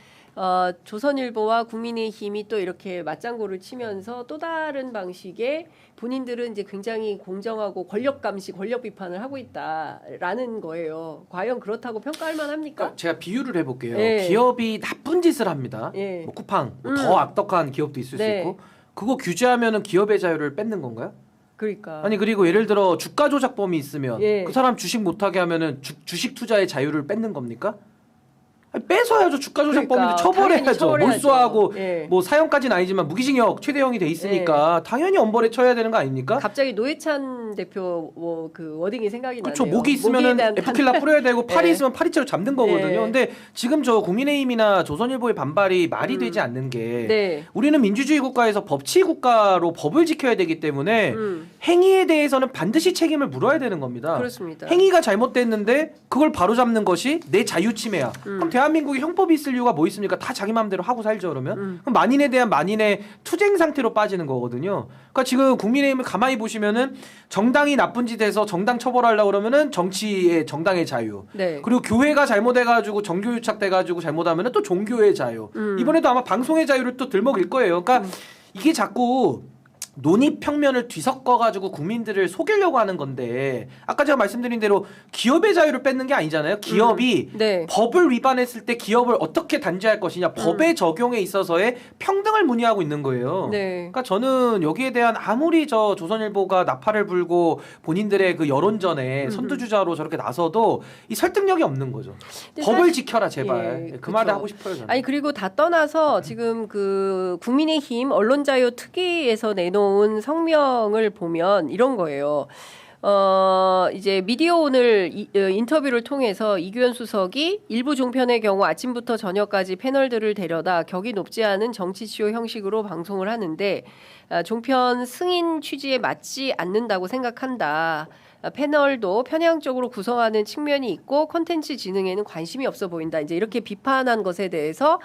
조선일보와 국민의힘이 또 이렇게 맞장구를 치면서 또 다른 방식의 본인들은 이제 굉장히 공정하고 권력 감시, 권력 비판을 하고 있다라는 거예요. 과연 그렇다고 평가할 만합니까? 그러니까 제가 비유를 해볼게요. 예. 기업이 나쁜 짓을 합니다. 예. 뭐 쿠팡, 더 악덕한 기업도 있을 수 있고 그거 규제하면은 기업의 자유를 뺏는 건가요? 그러니까. 아니 그리고 예를 들어 주가 조작범이 있으면 예. 그 사람 주식 못하게 하면은 주식 투자의 자유를 뺏는 겁니까? 아니, 뺏어야죠. 주가 조작범인데 처벌해야죠. 몰수하고 예. 뭐 사형까지는 아니지만 무기징역 최대형이 돼 있으니까 당연히 엄벌에 쳐야 되는 거 아닙니까? 갑자기 노회찬 대표 그 워딩이 생각이 그렇죠. 나네요. 목이 있으면은 에프킬라 뿌려야 되고 팔이 예. 있으면 파리채로 잡는 거거든요. 예. 근데 지금 저 국민의힘이나 조선일보의 반발이 말이 되지 않는 게 네. 우리는 민주주의 국가에서 법치 국가로 법을 지켜야 되기 때문에 행위에 대해서는 반드시 책임을 물어야 되는 겁니다. 그렇습니다. 행위가 잘못됐는데 그걸 바로잡는 것이 내 자유 침해야. 그럼 대한민국에 형법이 있을 이유가 뭐 있습니까? 다 자기 마음대로 하고 살죠. 그러면 그럼 만인에 대한 만인의 투쟁 상태로 빠지는 거거든요. 그러니까 지금 국민의힘을 가만히 보시면은 정당이 나쁜 짓 해서 정당 처벌하려고 그러면은 정치의 정당의 자유. 네. 그리고 교회가 잘못해가지고 정교 유착돼가지고 잘못하면은 또 종교의 자유. 이번에도 아마 방송의 자유를 또 들먹일 거예요. 그러니까 이게 자꾸 논의 평면을 뒤섞어가지고 국민들을 속이려고 하는 건데 아까 제가 말씀드린 대로 기업의 자유를 뺏는 게 아니잖아요. 기업이 네. 법을 위반했을 때 기업을 어떻게 단죄할 것이냐 법의 적용에 있어서의 평등을 문의하고 있는 거예요. 네. 그러니까 저는 여기에 대한 아무리 저 조선일보가 나팔을 불고 본인들의 그 여론전에 선두주자로 저렇게 나서도 이 설득력이 없는 거죠. 법을 지켜라 제발. 그 그쵸. 말을 하고 싶어요. 저는. 아니 그리고 다 떠나서 지금 그 국민의힘 언론자유 특위에서 내놓은 성명을 보면 이런 거예요. 이제 미디어 오늘 인터뷰를 통해서 이규현 수석이 일부 종편의 경우 아침부터 저녁까지 패널들을 데려다 격이 높지 않은 정치쇼 형식으로 방송을 하는데 종편 승인 취지에 맞지 않는다고 생각한다. 패널도 편향적으로 구성하는 측면이 있고 콘텐츠 진흥에는 관심이 없어 보인다. 이제 이렇게 비판한 것에 대해서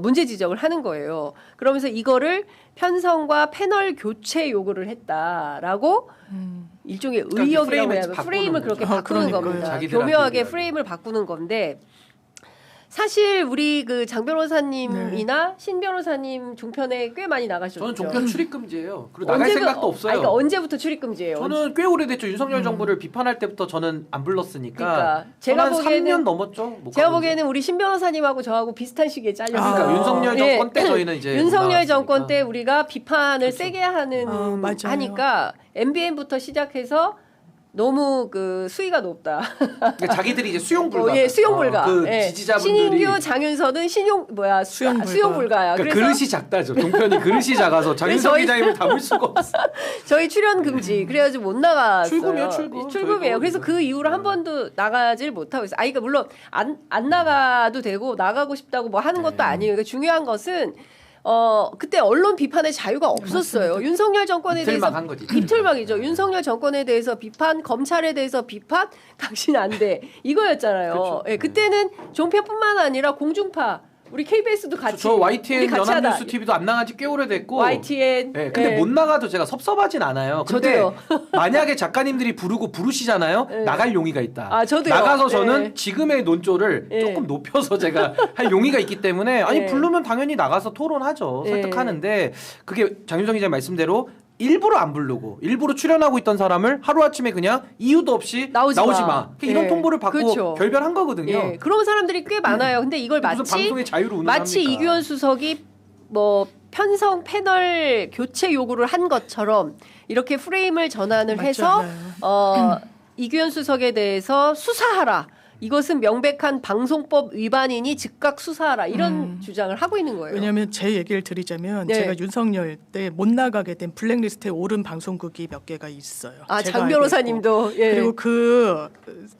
문제 지적을 하는 거예요. 그러면서 이거를 편성과 패널 교체 요구를 했다라고 일종의 의역이라고 해야 프레임을 그렇게 바꾸는 겁니다. 교묘하게 프레임을 바꾸는 건데 사실 우리 그 장 변호사님이나 신 변호사님 종편에 꽤 많이 나가셨죠. 저는 종편 출입 금지예요. 그리고 나갈 생각도 없어요. 그러니까 언제부터 출입 금지예요? 저는 꽤 오래됐죠. 윤석열 정부를 비판할 때부터 저는 안 불렀으니까. 그러니까 제가 보기에는 3년 넘었죠. 제가 보기에는 우리 신 변호사님하고 저하고 비슷한 시기에 잘렸어요. 그러니까 윤석열 정권 때 저희는 이제 윤석열 정권 때 우리가 비판을 그렇죠. 세게 하는 하니까 MBN부터 시작해서 너무 그 수위가 높다. 그러니까 자기들이 이제 수용 불가. 예, 수용 불가. 그 예. 지지자분들이 신인규, 장윤선은 수용 불가야. 그러니까 그릇이 작다죠. 종편이 그릇이 작아서 장윤선 기자님을 담을 수가 없어. 저희 출연 금지. 그래가지고 못 나갔어요. 출금이에요, 출금이에요. 그래서 그 이후로 한 번도 나가질 못하고 있어요. 그러니까 물론 안 나가도 되고 나가고 싶다고 뭐 하는 것도 아니에요. 그러니까 중요한 것은. 그때 언론 비판의 자유가 없었어요. 맞습니다. 윤석열 정권에 대해서 입틀막 한 거지. 입틀막이죠. 윤석열 정권에 대해서 비판, 검찰에 대해서 비판, 당신 안 돼. 이거였잖아요. 그렇죠. 예, 그때는 종편뿐만 아니라 공중파 우리 KBS도 같이 저 YTN 우리 같이 연합뉴스 TV도 안 나간 지 꽤 오래됐고 YTN 네, 근데 못 나가도 제가 섭섭하진 않아요. 근데 저도요. 만약에 작가님들이 부르시잖아요. 네. 나갈 용의가 있다. 아, 저도요. 나가서 저는 네. 지금의 논조를 네. 조금 높여서 제가 할 용의가 있기 때문에 아니 네. 부르면 당연히 나가서 토론하죠. 네. 설득하는데 그게 장윤성 기자 말씀대로 일부러 안 부르고 일부러 출연하고 있던 사람을 하루아침에 그냥 이유도 없이 나오지 마. 이런 예. 통보를 받고 그렇죠. 결별한 거거든요. 예. 그런 사람들이 꽤 많아요. 근데 이걸 무슨 방송의 자유를 마치 운운합니까? 이규현 수석이 뭐 편성 패널 교체 요구를 한 것처럼 이렇게 프레임을 전환을 해서 이규현 수석에 대해서 수사하라. 이것은 명백한 방송법 위반이니 즉각 수사하라 이런 주장을 하고 있는 거예요. 왜냐하면 제 얘기를 드리자면 네. 제가 윤석열 때 못 나가게 된 블랙리스트에 오른 방송국이 몇 개가 있어요. 아, 제가 장 변호사님도 예. 그리고 그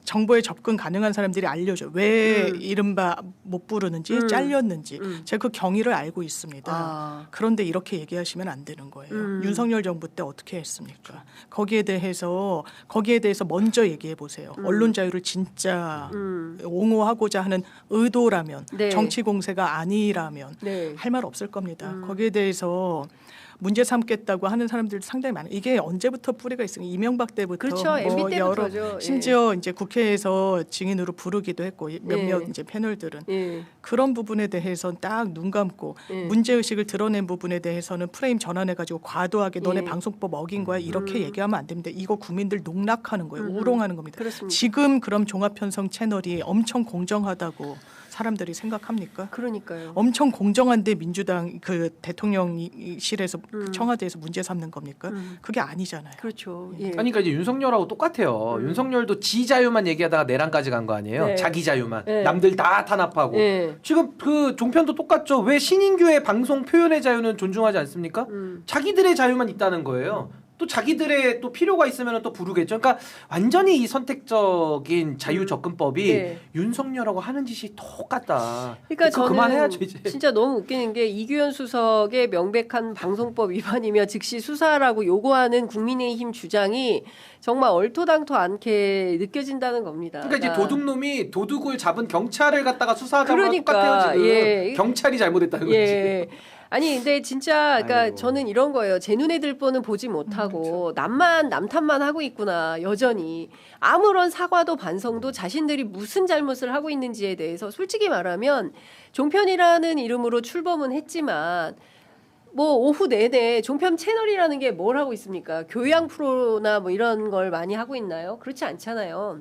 정보에 접근 가능한 사람들이 알려줘. 왜 이른바 못 부르는지 잘렸는지 제가 그 경위를 알고 있습니다. 아. 그런데 이렇게 얘기하시면 안 되는 거예요. 윤석열 정부 때 어떻게 했습니까? 거기에 대해서 먼저 얘기해 보세요. 언론 자유를 진짜 옹호하고자 하는 의도라면 네. 정치 공세가 아니라면 네. 할 말 없을 겁니다. 거기에 대해서 문제 삼겠다고 하는 사람들도 상당히 많아요. 이게 언제부터 뿌리가 있으면 이명박 때부터 그렇죠. MB 때부터죠. 심지어 이제 국회에서 증인으로 부르기도 했고 몇몇 이제 패널들은 그런 부분에 대해서는 딱 눈 감고 문제 의식을 드러낸 부분에 대해서는 프레임 전환해 가지고 과도하게 너네 방송법 어긴 거야 이렇게 얘기하면 안 됩니다. 이거 국민들 농락하는 거예요. 우롱하는 겁니다. 그렇습니다. 지금 그럼 종합편성 채널이 엄청 공정하다고 사람들이 생각합니까? 그러니까요. 엄청 공정한데 민주당 그 대통령실에서 청와대에서 문제 삼는 겁니까? 그게 아니잖아요. 그렇죠. 아니 그러니까 이제 윤석열하고 똑같아요. 윤석열도 지 자유만 얘기하다가 내란까지 간 거 아니에요. 네. 자기 자유만. 네. 남들 다 탄압하고. 네. 지금 그 종편도 똑같죠. 왜 신인규의 방송 표현의 자유는 존중하지 않습니까? 자기들의 자유만 있다는 거예요. 또 자기들의 또 필요가 있으면 또 부르겠죠. 그러니까 완전히 이 선택적인 자유 접근법이 윤석열하고 하는 짓이 똑같다. 그러니까 저는 그만해야죠 이제. 진짜 너무 웃기는 게 이규현 수석의 명백한 방송법 위반이며 즉시 수사라고 요구하는 국민의힘 주장이 정말 얼토당토 않게 느껴진다는 겁니다. 그러니까 이제 도둑놈이 도둑을 잡은 경찰을 갖다가 수사하자고 그러니까, 똑같아요 지금. 예. 경찰이 잘못했다는 거지. 아니 근데 진짜 그러니까 아이고. 저는 이런 거예요. 제 눈에 들 뻔은 보지 못하고 남 탓만 하고 있구나. 여전히 아무런 사과도 반성도 자신들이 무슨 잘못을 하고 있는지에 대해서 솔직히 말하면 종편이라는 이름으로 출범은 했지만 뭐 오후 내내 종편 채널이라는 게 뭘 하고 있습니까? 교양 프로나 뭐 이런 걸 많이 하고 있나요? 그렇지 않잖아요.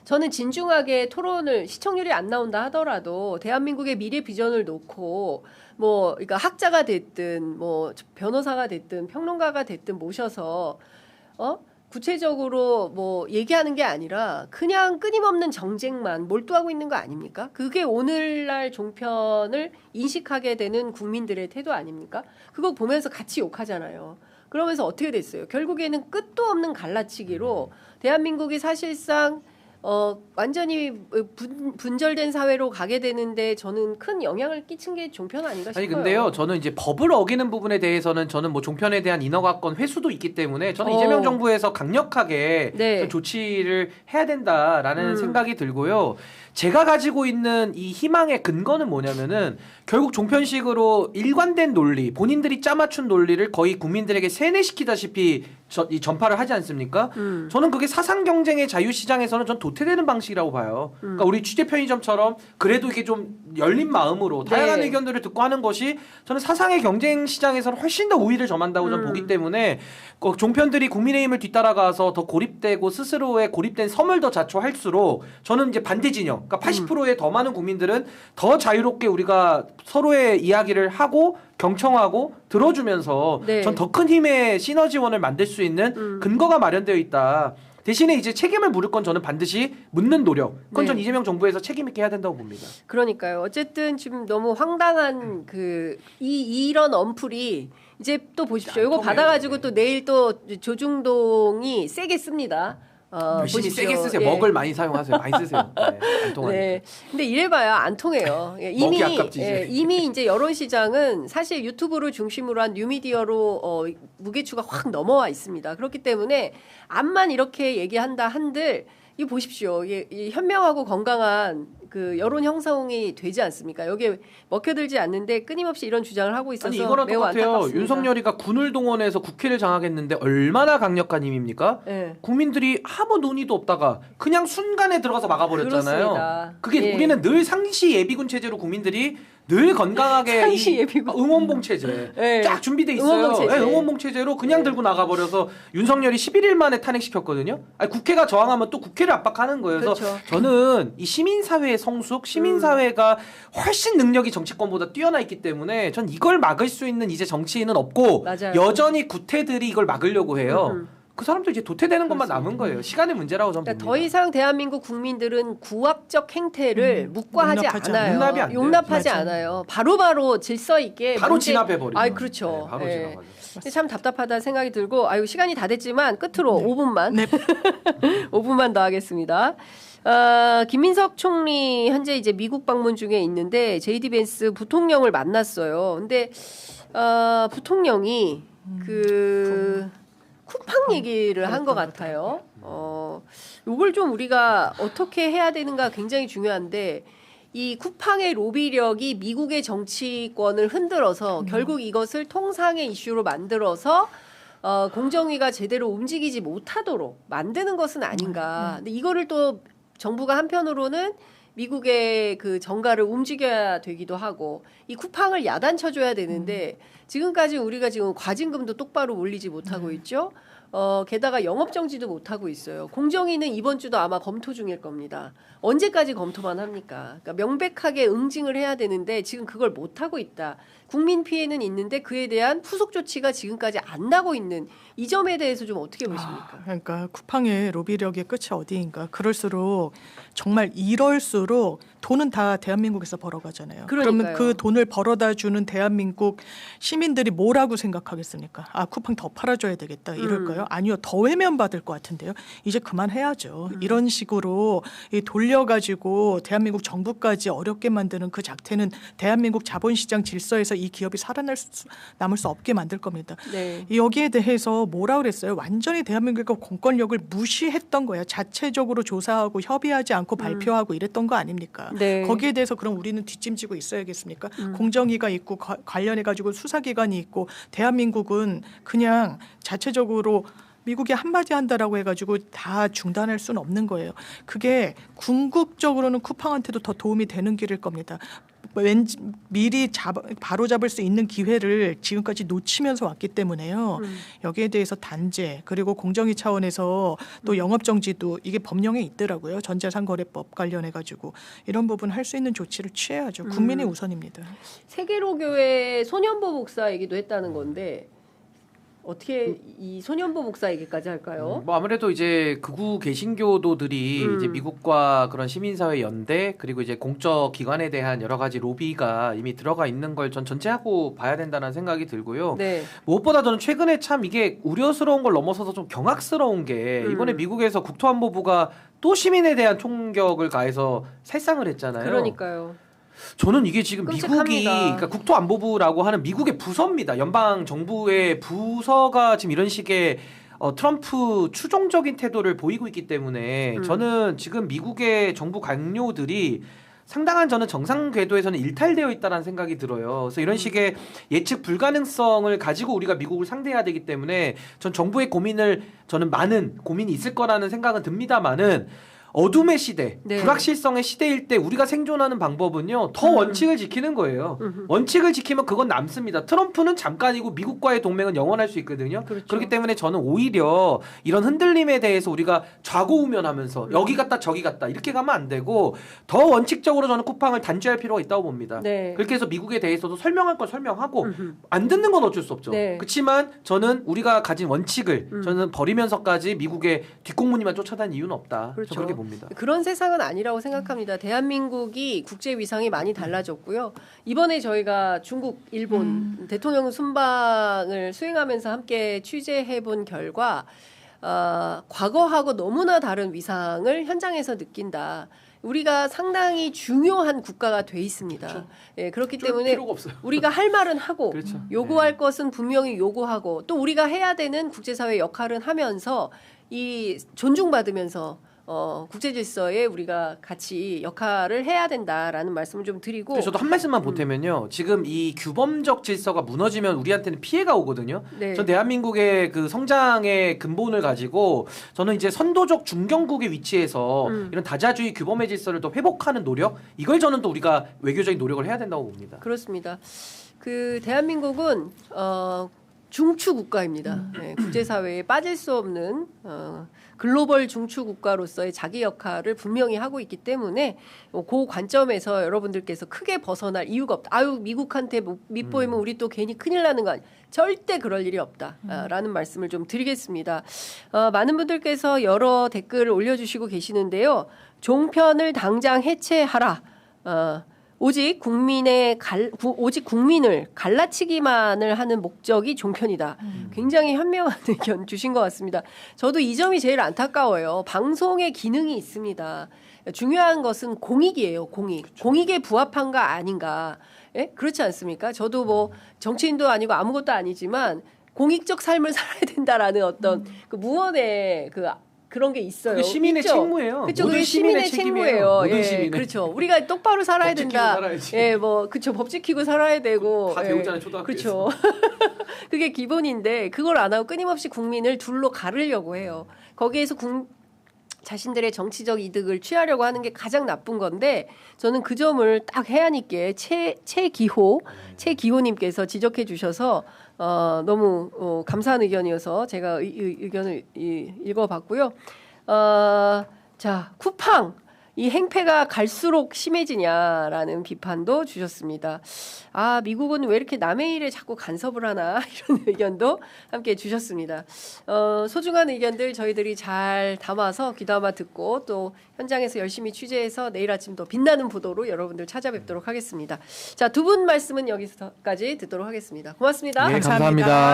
저는 진중하게 토론을 시청률이 안 나온다 하더라도 대한민국의 미래 비전을 놓고 뭐 그러니까 학자가 됐든 뭐 변호사가 됐든 평론가가 됐든 모셔서 구체적으로 뭐 얘기하는 게 아니라 그냥 끊임없는 정쟁만 몰두하고 있는 거 아닙니까? 그게 오늘날 종편을 인식하게 되는 국민들의 태도 아닙니까? 그거 보면서 같이 욕하잖아요. 그러면서 어떻게 됐어요? 결국에는 끝도 없는 갈라치기로 대한민국이 사실상 완전히 분절된 사회로 가게 되는데 저는 큰 영향을 끼친 게 종편 아닌가 싶어요. 아니 근데요, 저는 이제 법을 어기는 부분에 대해서는 저는 뭐 종편에 대한 인허가권 회수도 있기 때문에 저는 이재명 정부에서 강력하게 네. 조치를 해야 된다라는 생각이 들고요. 제가 가지고 있는 이 희망의 근거는 뭐냐면은 결국 종편식으로 일관된 논리, 본인들이 짜맞춘 논리를 거의 국민들에게 세뇌시키다시피 이 전파를 하지 않습니까? 저는 그게 사상 경쟁의 자유시장에서는 전 도태되는 방식이라고 봐요. 그러니까 우리 취재 편의점처럼 그래도 이게 좀 열린 마음으로 다양한 네. 의견들을 듣고 하는 것이 저는 사상의 경쟁 시장에서는 훨씬 더 우위를 점한다고 저는 보기 때문에 종편들이 국민의힘을 뒤따라가서 더 고립되고 스스로의 고립된 섬을 더 자초할수록 저는 이제 반대 진영, 그러니까 80%의 더 많은 국민들은 더 자유롭게 우리가 서로의 이야기를 하고 경청하고 들어주면서 네. 전 더 큰 힘의 시너지원을 만들 수 있는 근거가 마련되어 있다. 대신에 이제 책임을 물을 건 저는 반드시 묻는 노력. 그건 전 이재명 정부에서 책임 있게 해야 된다고 봅니다. 그러니까요. 어쨌든 지금 너무 황당한 이런 언플이 이제 또 보십시오. 이거 받아가지고 또 내일 또 조중동이 세게 씁니다. 열심히 보십시오. 세게 쓰세요. 예. 먹을 많이 사용하세요. 많이 쓰세요. 네, 안 통하니까. 네. 근데 이래봐야 안 통해요. 예, 먹기 아깝지, 이제. 이미 이제 여론시장은 사실 유튜브를 중심으로 한 뉴미디어로 무게추가 확 넘어와 있습니다. 그렇기 때문에 암만 이렇게 얘기한다 한들 이 보십시오. 이 현명하고 건강한 그 여론 형성이 되지 않습니까? 여기에 먹혀들지 않는데 끊임없이 이런 주장을 하고 있어서 아니 이거랑 매우 똑같아요. 안타깝습니다. 윤석열이가 군을 동원해서 국회를 장악했는데 얼마나 강력한 힘입니까? 네. 국민들이 아무 논의도 없다가 그냥 순간에 들어가서 막아버렸잖아요. 그렇습니다. 그게 예. 우리는 늘 상시 예비군 체제로 국민들이 늘 건강하게 상시 이 예비군. 응원봉 체제 네. 쫙 준비돼 있어요. 응원봉 체제. 네, 응원봉 체제로 그냥 들고 나가버려서 윤석열이 11일 만에 탄핵시켰거든요. 아니, 국회가 저항하면 또 국회를 압박하는 거예요. 그래서 그렇죠. 저는 이 시민사회의 성숙, 시민사회가 훨씬 능력이 정치권보다 뛰어나 있기 때문에 전 이걸 막을 수 있는 이제 정치인은 없고 맞아요. 여전히 구태들이 이걸 막으려고 해요. 그 사람들 이제 도태되는 것만 남은 거예요. 시간의 문제라고 저는 그러니까 봅니다. 더 이상 대한민국 국민들은 구압적 행태를 묵과하지 용납하지 않아요. 용납이 안 돼요. 용납하지 맞아요. 않아요. 바로바로 질서 있게 바로 진압해버리죠. 아, 그렇죠. 네, 바로 예. 진압하죠. 근데 참 답답하다는 생각이 들고 아유 시간이 다 됐지만 끝으로 네. 5분만 네. 5분만 더 하겠습니다. 김민석 총리 현재 이제 미국 방문 중에 있는데 JD 벤스 부통령을 만났어요. 근데 부통령이 쿠팡 얘기를 한 것 같아요. 요걸 좀 우리가 어떻게 해야 되는가 굉장히 중요한데 이 쿠팡의 로비력이 미국의 정치권을 흔들어서 결국 이것을 통상의 이슈로 만들어서 공정위가 제대로 움직이지 못하도록 만드는 것은 아닌가. 근데 이거를 또 정부가 한편으로는 미국의 그 정가를 움직여야 되기도 하고 이 쿠팡을 야단쳐줘야 되는데 지금까지 우리가 지금 과징금도 똑바로 올리지 못하고 있죠. 게다가 영업정지도 못하고 있어요. 공정위는 이번 주도 아마 검토 중일 겁니다. 언제까지 검토만 합니까? 그러니까 명백하게 응징을 해야 되는데 지금 그걸 못하고 있다. 국민 피해는 있는데 그에 대한 후속 조치가 지금까지 안 나고 있는 이 점에 대해서 좀 어떻게 보십니까? 그러니까 쿠팡의 로비력의 끝이 어디인가. 그럴수록 정말 이럴수록 돈은 다 대한민국에서 벌어가잖아요. 그러니까요. 그러면 그 돈을 벌어다 주는 대한민국 시민들이 뭐라고 생각하겠습니까? 아 쿠팡 더 팔아줘야 되겠다 이럴까요? 아니요, 더 외면받을 것 같은데요. 이제 그만해야죠. 이런 식으로 돌려가지고 대한민국 정부까지 어렵게 만드는 그 작태는 대한민국 자본시장 질서에서 이 기업이 남을 수 없게 만들 겁니다. 네. 여기에 대해서 뭐라 그랬어요? 완전히 대한민국의 권권력을 무시했던 거예요. 자체적으로 조사하고 협의하지 않고 발표하고 이랬던 거 아닙니까? 네. 거기에 대해서 그럼 우리는 뒷짐지고 있어야겠습니까? 공정위가 있고 관련해 가지고 수사기관이 있고 대한민국은 그냥 자체적으로 미국이 한마디 한다라고 해가지고 다 중단할 수는 없는 거예요. 그게 궁극적으로는 쿠팡한테도 더 도움이 되는 길일 겁니다. 왠지 미리 바로 잡을 수 있는 기회를 지금까지 놓치면서 왔기 때문에요. 여기에 대해서 단죄 그리고 공정위 차원에서 또 영업정지도 이게 법령에 있더라고요. 전자상거래법 관련해 가지고 이런 부분 할 수 있는 조치를 취해야죠. 국민이 우선입니다. 세계로교회 소년보 목사 얘기도 했다는 건데 어떻게 이 소년보 목사 얘기까지 할까요? 뭐 아무래도 이제 극우 개신교도들이 이제 미국과 그런 시민사회 연대 그리고 이제 공적 기관에 대한 여러 가지 로비가 이미 들어가 있는 걸 전 전제하고 봐야 된다는 생각이 들고요. 네. 무엇보다 저는 최근에 참 이게 우려스러운 걸 넘어서서 좀 경악스러운 게 이번에 미국에서 국토안보부가 또 시민에 대한 총격을 가해서 살상을 했잖아요. 그러니까요. 저는 이게 지금 끔찍합니다. 미국이 그러니까 국토안보부라고 하는 미국의 부서입니다. 연방 정부의 부서가 지금 이런 식의 트럼프 추종적인 태도를 보이고 있기 때문에 저는 지금 미국의 정부 관료들이 상당한 저는 정상 궤도에서는 일탈되어 있다는 생각이 들어요. 그래서 이런 식의 예측 불가능성을 가지고 우리가 미국을 상대해야 되기 때문에 전 정부의 고민을 저는 많은 고민이 있을 거라는 생각은 듭니다만은 어둠의 시대, 네. 불확실성의 시대일 때 우리가 생존하는 방법은요. 더 원칙을 지키는 거예요. 원칙을 지키면 그건 남습니다. 트럼프는 잠깐이고 미국과의 동맹은 영원할 수 있거든요. 그렇죠. 그렇기 때문에 저는 오히려 이런 흔들림에 대해서 우리가 좌고우면하면서 여기 갔다 저기 갔다 이렇게 가면 안 되고 더 원칙적으로 저는 쿠팡을 단죄할 필요가 있다고 봅니다. 네. 그렇게 해서 미국에 대해서도 설명할 건 설명하고 안 듣는 건 어쩔 수 없죠. 네. 그렇지만 저는 우리가 가진 원칙을 저는 버리면서까지 미국의 뒷공무니만 쫓아다니는 이유는 없다. 그렇죠. 저는 그렇게 봅니다. 그런 세상은 아니라고 생각합니다. 대한민국이 국제 위상이 많이 달라졌고요. 이번에 저희가 중국, 일본 대통령 순방을 수행하면서 함께 취재해 본 결과 과거하고 너무나 다른 위상을 현장에서 느낀다. 우리가 상당히 중요한 국가가 돼 있습니다. 그렇죠. 예, 그렇기 때문에 필요가 없어요. 우리가 할 말은 하고 그렇죠. 요구할 것은 분명히 요구하고 또 우리가 해야 되는 국제사회 역할은 하면서 이 존중받으면서 국제 질서에 우리가 같이 역할을 해야 된다라는 말씀을 좀 드리고 저도 한 말씀만 보태면요. 지금 이 규범적 질서가 무너지면 우리한테는 피해가 오거든요. 네. 전 대한민국의 그 성장의 근본을 가지고 저는 이제 선도적 중견국의 위치에서 이런 다자주의 규범의 질서를 또 회복하는 노력 이걸 저는 또 우리가 외교적인 노력을 해야 된다고 봅니다. 그렇습니다. 그 대한민국은 중추 국가입니다. 네, 국제사회에 빠질 수 없는 글로벌 중추 국가로서의 자기 역할을 분명히 하고 있기 때문에 그 관점에서 여러분들께서 크게 벗어날 이유가 없다. 아유 미국한테 밑보이면 우리 또 괜히 큰일 나는 거 아니야. 절대 그럴 일이 없다라는 말씀을 좀 드리겠습니다. 많은 분들께서 여러 댓글을 올려주시고 계시는데요. 종편을 당장 해체하라. 오직 국민을 갈라치기만을 하는 목적이 종편이다. 굉장히 현명한 의견 주신 것 같습니다. 저도 이 점이 제일 안타까워요. 방송의 기능이 있습니다. 중요한 것은 공익이에요. 공익. 그렇죠. 공익에 부합한가 아닌가. 예? 그렇지 않습니까? 저도 뭐 정치인도 아니고 아무것도 아니지만 공익적 삶을 살아야 된다라는 어떤 그 무언의 그런 게 있어요. 그게 시민의 있죠? 책무예요. 그렇죠. 모든 그게 시민의 책무예요. 모든 예, 시민의. 그렇죠. 우리가 똑바로 살아야 법 지키고 된다. 살아야지. 예, 뭐 그렇죠. 법 지키고 살아야 되고. 다 배우잖아요, 초등학교에서. 그렇죠. 그게 기본인데 그걸 안 하고 끊임없이 국민을 둘로 가르려고 해요. 거기에서 자신들의 정치적 이득을 취하려고 하는 게 가장 나쁜 건데 저는 그 점을 딱 해안 있게 최기호님께서 지적해 주셔서 너무 감사한 의견이어서 제가 의견을 읽어봤고요. 자, 쿠팡 이 행패가 갈수록 심해지냐라는 비판도 주셨습니다. 아, 미국은 왜 이렇게 남의 일에 자꾸 간섭을 하나 이런 의견도 함께 주셨습니다. 소중한 의견들 저희들이 잘 담아서 귀담아 듣고 또 현장에서 열심히 취재해서 내일 아침 더 빛나는 보도로 여러분들 찾아뵙도록 하겠습니다. 자, 두 분 말씀은 여기서까지 듣도록 하겠습니다. 고맙습니다. 네, 감사합니다.